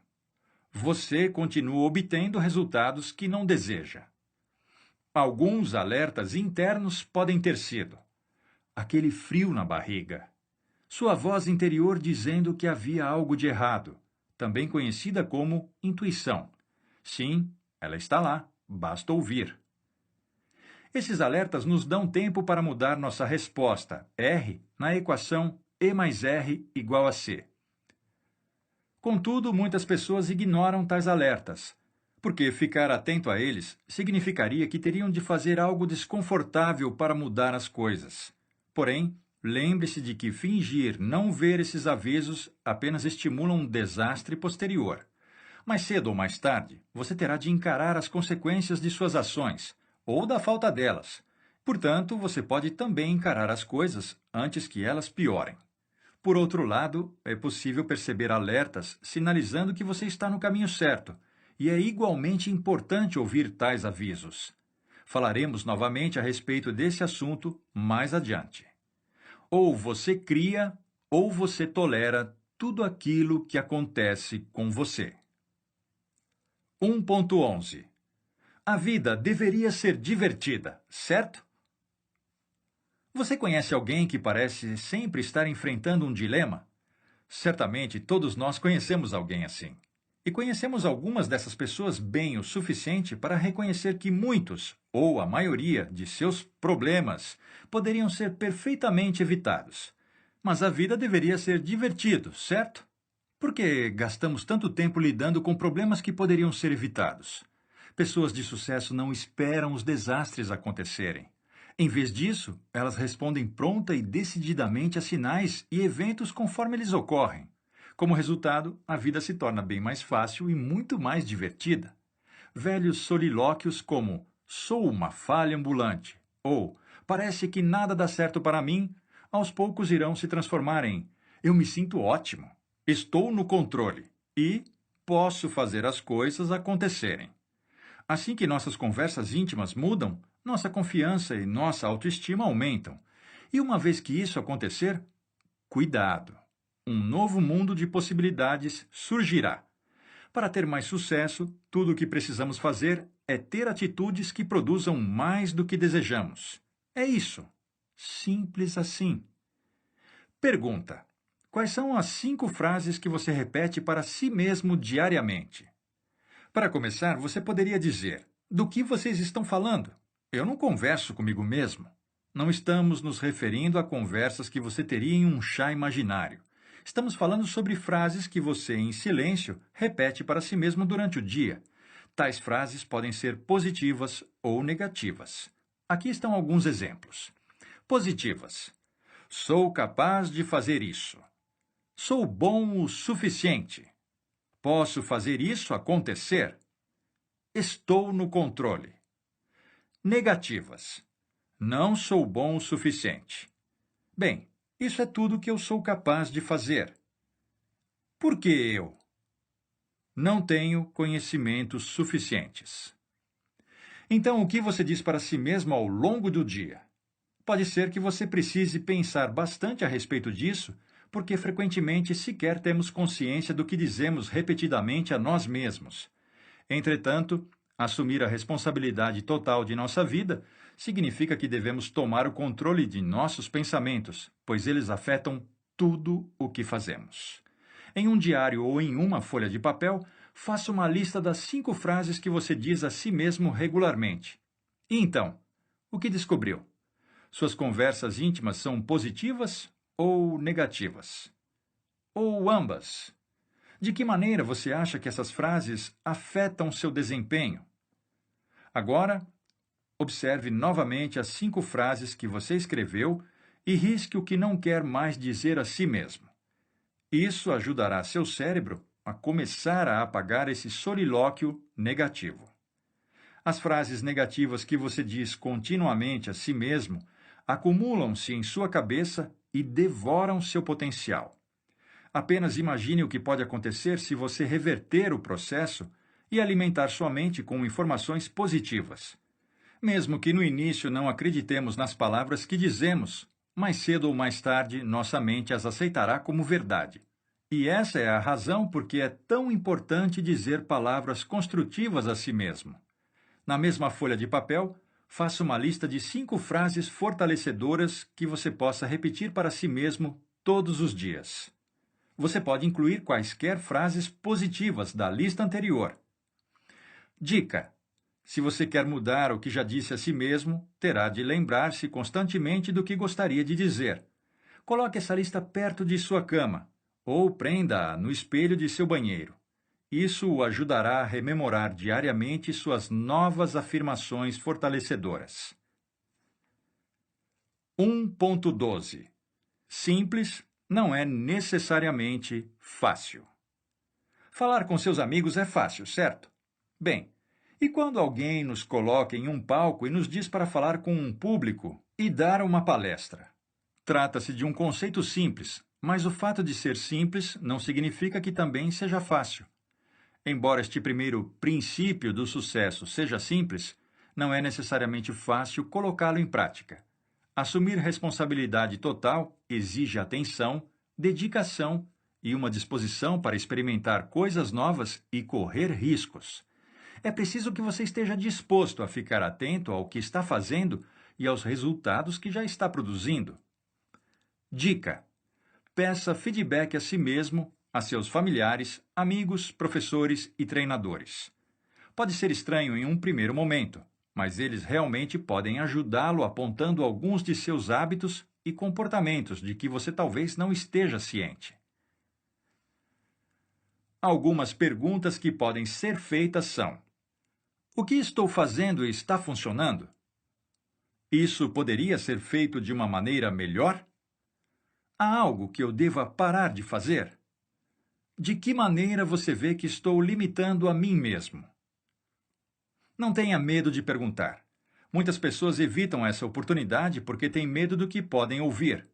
A: Você continua obtendo resultados que não deseja. Alguns alertas internos podem ter sido: aquele frio na barriga. Sua voz interior dizendo que havia algo de errado, também conhecida como intuição. Sim, ela está lá, basta ouvir. Esses alertas nos dão tempo para mudar nossa resposta, R, na equação E mais R igual a C. Contudo, muitas pessoas ignoram tais alertas, porque ficar atento a eles significaria que teriam de fazer algo desconfortável para mudar as coisas. Porém, lembre-se de que fingir não ver esses avisos apenas estimula um desastre posterior. Mais cedo ou mais tarde, você terá de encarar as consequências de suas ações, ou da falta delas. Portanto, você pode também encarar as coisas antes que elas piorem. Por outro lado, é possível perceber alertas sinalizando que você está no caminho certo, e é igualmente importante ouvir tais avisos. Falaremos novamente a respeito desse assunto mais adiante. Ou você cria, ou você tolera tudo aquilo que acontece com você. 1.11. A vida deveria ser divertida, certo? Você conhece alguém que parece sempre estar enfrentando um dilema? Certamente todos nós conhecemos alguém assim. E conhecemos algumas dessas pessoas bem o suficiente para reconhecer que muitos, ou a maioria, de seus problemas poderiam ser perfeitamente evitados. Mas a vida deveria ser divertido, certo? Por que gastamos tanto tempo lidando com problemas que poderiam ser evitados? Pessoas de sucesso não esperam os desastres acontecerem. Em vez disso, elas respondem pronta e decididamente a sinais e eventos conforme eles ocorrem. Como resultado, a vida se torna bem mais fácil e muito mais divertida. Velhos solilóquios como "sou uma falha ambulante" ou "parece que nada dá certo para mim", aos poucos irão se transformar em "eu me sinto ótimo", "estou no controle" e "posso fazer as coisas acontecerem". Assim que nossas conversas íntimas mudam, nossa confiança e nossa autoestima aumentam. E uma vez que isso acontecer, cuidado! Um novo mundo de possibilidades surgirá. Para ter mais sucesso, tudo o que precisamos fazer é ter atitudes que produzam mais do que desejamos. É isso. Simples assim. Pergunta: quais são as 5 frases que você repete para si mesmo diariamente? Para começar, você poderia dizer: do que vocês estão falando? Eu não converso comigo mesmo. Não estamos nos referindo a conversas que você teria em um chá imaginário. Estamos falando sobre frases que você, em silêncio, repete para si mesmo durante o dia. Tais frases podem ser positivas ou negativas. Aqui estão alguns exemplos. Positivas: sou capaz de fazer isso. Sou bom o suficiente. Posso fazer isso acontecer. Estou no controle. Negativas: não sou bom o suficiente. Bem, isso é tudo que eu sou capaz de fazer. Por que eu? Não tenho conhecimentos suficientes. Então, o que você diz para si mesmo ao longo do dia? Pode ser que você precise pensar bastante a respeito disso, porque frequentemente sequer temos consciência do que dizemos repetidamente a nós mesmos. Entretanto, assumir a responsabilidade total de nossa vida significa que devemos tomar o controle de nossos pensamentos, pois eles afetam tudo o que fazemos. Em um diário ou em uma folha de papel, faça uma lista das 5 frases que você diz a si mesmo regularmente. E então, o que descobriu? Suas conversas íntimas são positivas ou negativas? Ou ambas? De que maneira você acha que essas frases afetam seu desempenho? Agora, observe novamente as 5 frases que você escreveu e risque o que não quer mais dizer a si mesmo. Isso ajudará seu cérebro a começar a apagar esse solilóquio negativo. As frases negativas que você diz continuamente a si mesmo acumulam-se em sua cabeça e devoram seu potencial. Apenas imagine o que pode acontecer se você reverter o processo e alimentar sua mente com informações positivas. Mesmo que no início não acreditemos nas palavras que dizemos, mais cedo ou mais tarde nossa mente as aceitará como verdade. E essa é a razão por que é tão importante dizer palavras construtivas a si mesmo. Na mesma folha de papel, faça uma lista de 5 frases fortalecedoras que você possa repetir para si mesmo todos os dias. Você pode incluir quaisquer frases positivas da lista anterior. Dica: se você quer mudar o que já disse a si mesmo, terá de lembrar-se constantemente do que gostaria de dizer. Coloque essa lista perto de sua cama ou prenda-a no espelho de seu banheiro. Isso o ajudará a rememorar diariamente suas novas afirmações fortalecedoras. 1.12. Simples não é necessariamente fácil. Falar com seus amigos é fácil, certo? Bem, e quando alguém nos coloca em um palco e nos diz para falar com um público e dar uma palestra? Trata-se de um conceito simples, mas o fato de ser simples não significa que também seja fácil. Embora este primeiro princípio do sucesso seja simples, não é necessariamente fácil colocá-lo em prática. Assumir responsabilidade total exige atenção, dedicação e uma disposição para experimentar coisas novas e correr riscos. É preciso que você esteja disposto a ficar atento ao que está fazendo e aos resultados que já está produzindo. Dica: peça feedback a si mesmo, a seus familiares, amigos, professores e treinadores. Pode ser estranho em um primeiro momento, mas eles realmente podem ajudá-lo apontando alguns de seus hábitos e comportamentos de que você talvez não esteja ciente. Algumas perguntas que podem ser feitas são: o que estou fazendo está funcionando? Isso poderia ser feito de uma maneira melhor? Há algo que eu deva parar de fazer? De que maneira você vê que estou limitando a mim mesmo? Não tenha medo de perguntar. Muitas pessoas evitam essa oportunidade porque têm medo do que podem ouvir.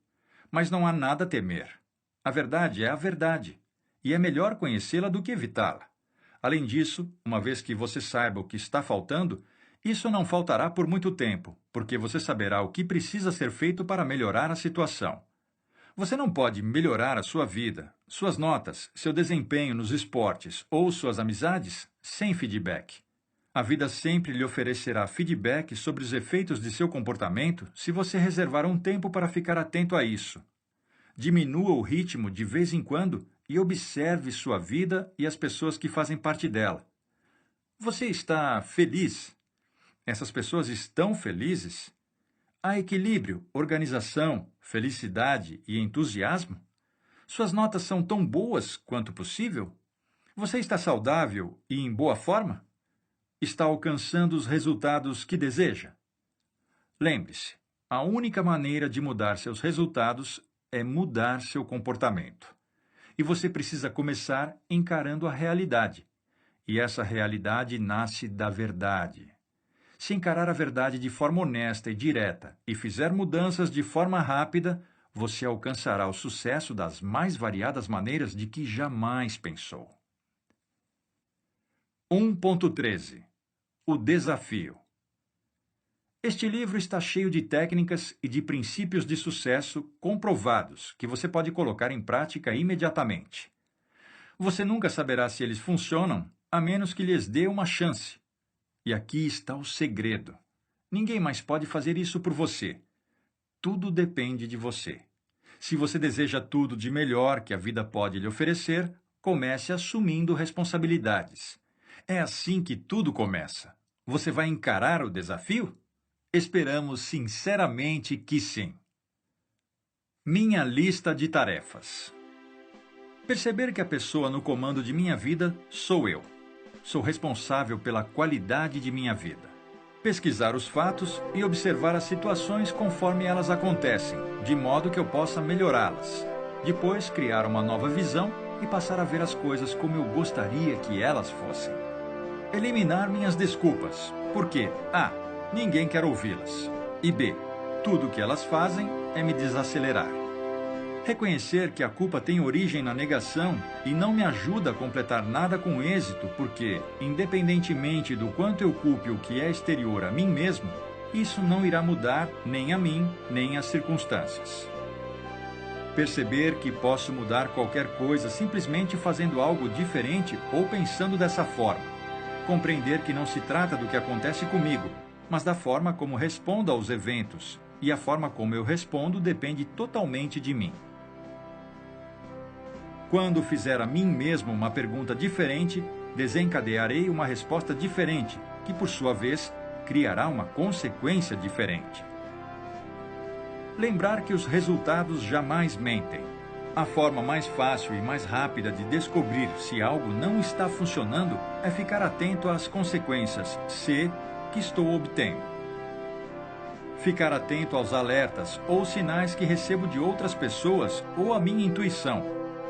A: Mas não há nada a temer. A verdade é a verdade, e é melhor conhecê-la do que evitá-la. Além disso, uma vez que você saiba o que está faltando, isso não faltará por muito tempo, porque você saberá o que precisa ser feito para melhorar a situação. Você não pode melhorar a sua vida, suas notas, seu desempenho nos esportes ou suas amizades sem feedback. A vida sempre lhe oferecerá feedback sobre os efeitos de seu comportamento se você reservar um tempo para ficar atento a isso. Diminua o ritmo de vez em quando e observe sua vida e as pessoas que fazem parte dela. Você está feliz? Essas pessoas estão felizes? Há equilíbrio, organização, felicidade e entusiasmo? Suas notas são tão boas quanto possível? Você está saudável e em boa forma? Está alcançando os resultados que deseja? Lembre-se, a única maneira de mudar seus resultados é mudar seu comportamento. E você precisa começar encarando a realidade. E essa realidade nasce da verdade. Se encarar a verdade de forma honesta e direta e fizer mudanças de forma rápida, você alcançará o sucesso das mais variadas maneiras de que jamais pensou. 1.13 O desafio. Este livro está cheio de técnicas e de princípios de sucesso comprovados que você pode colocar em prática imediatamente. Você nunca saberá se eles funcionam a menos que lhes dê uma chance. E aqui está o segredo. Ninguém mais pode fazer isso por você. Tudo depende de você. Se você deseja tudo de melhor que a vida pode lhe oferecer, comece assumindo responsabilidades. É assim que tudo começa. Você vai encarar o desafio? Esperamos sinceramente que sim. Minha lista de tarefas. Perceber que a pessoa no comando de minha vida sou eu. Sou responsável pela qualidade de minha vida. Pesquisar os fatos e observar as situações conforme elas acontecem, de modo que eu possa melhorá-las. Depois, criar uma nova visão e passar a ver as coisas como eu gostaria que elas fossem. Eliminar minhas desculpas, porque A. Ninguém quer ouvi-las. E B. Tudo o que elas fazem é me desacelerar. Reconhecer que a culpa tem origem na negação e não me ajuda a completar nada com êxito porque, independentemente do quanto eu culpe o que é exterior a mim mesmo, isso não irá mudar nem a mim, nem as circunstâncias. Perceber que posso mudar qualquer coisa simplesmente fazendo algo diferente ou pensando dessa forma. Compreender que não se trata do que acontece comigo, mas da forma como respondo aos eventos, e a forma como eu respondo depende totalmente de mim. Quando fizer a mim mesmo uma pergunta diferente, desencadearei uma resposta diferente, que por sua vez criará uma consequência diferente. Lembrar que os resultados jamais mentem. A forma mais fácil e mais rápida de descobrir se algo não está funcionando é ficar atento às consequências C que estou obtendo. Ficar atento aos alertas ou sinais que recebo de outras pessoas ou à minha intuição.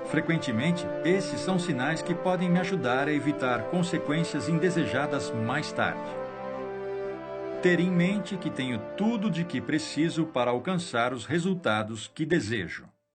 A: Frequentemente, esses são sinais que podem me ajudar a evitar consequências indesejadas mais tarde. Ter em mente que tenho tudo de que preciso para alcançar os resultados que desejo.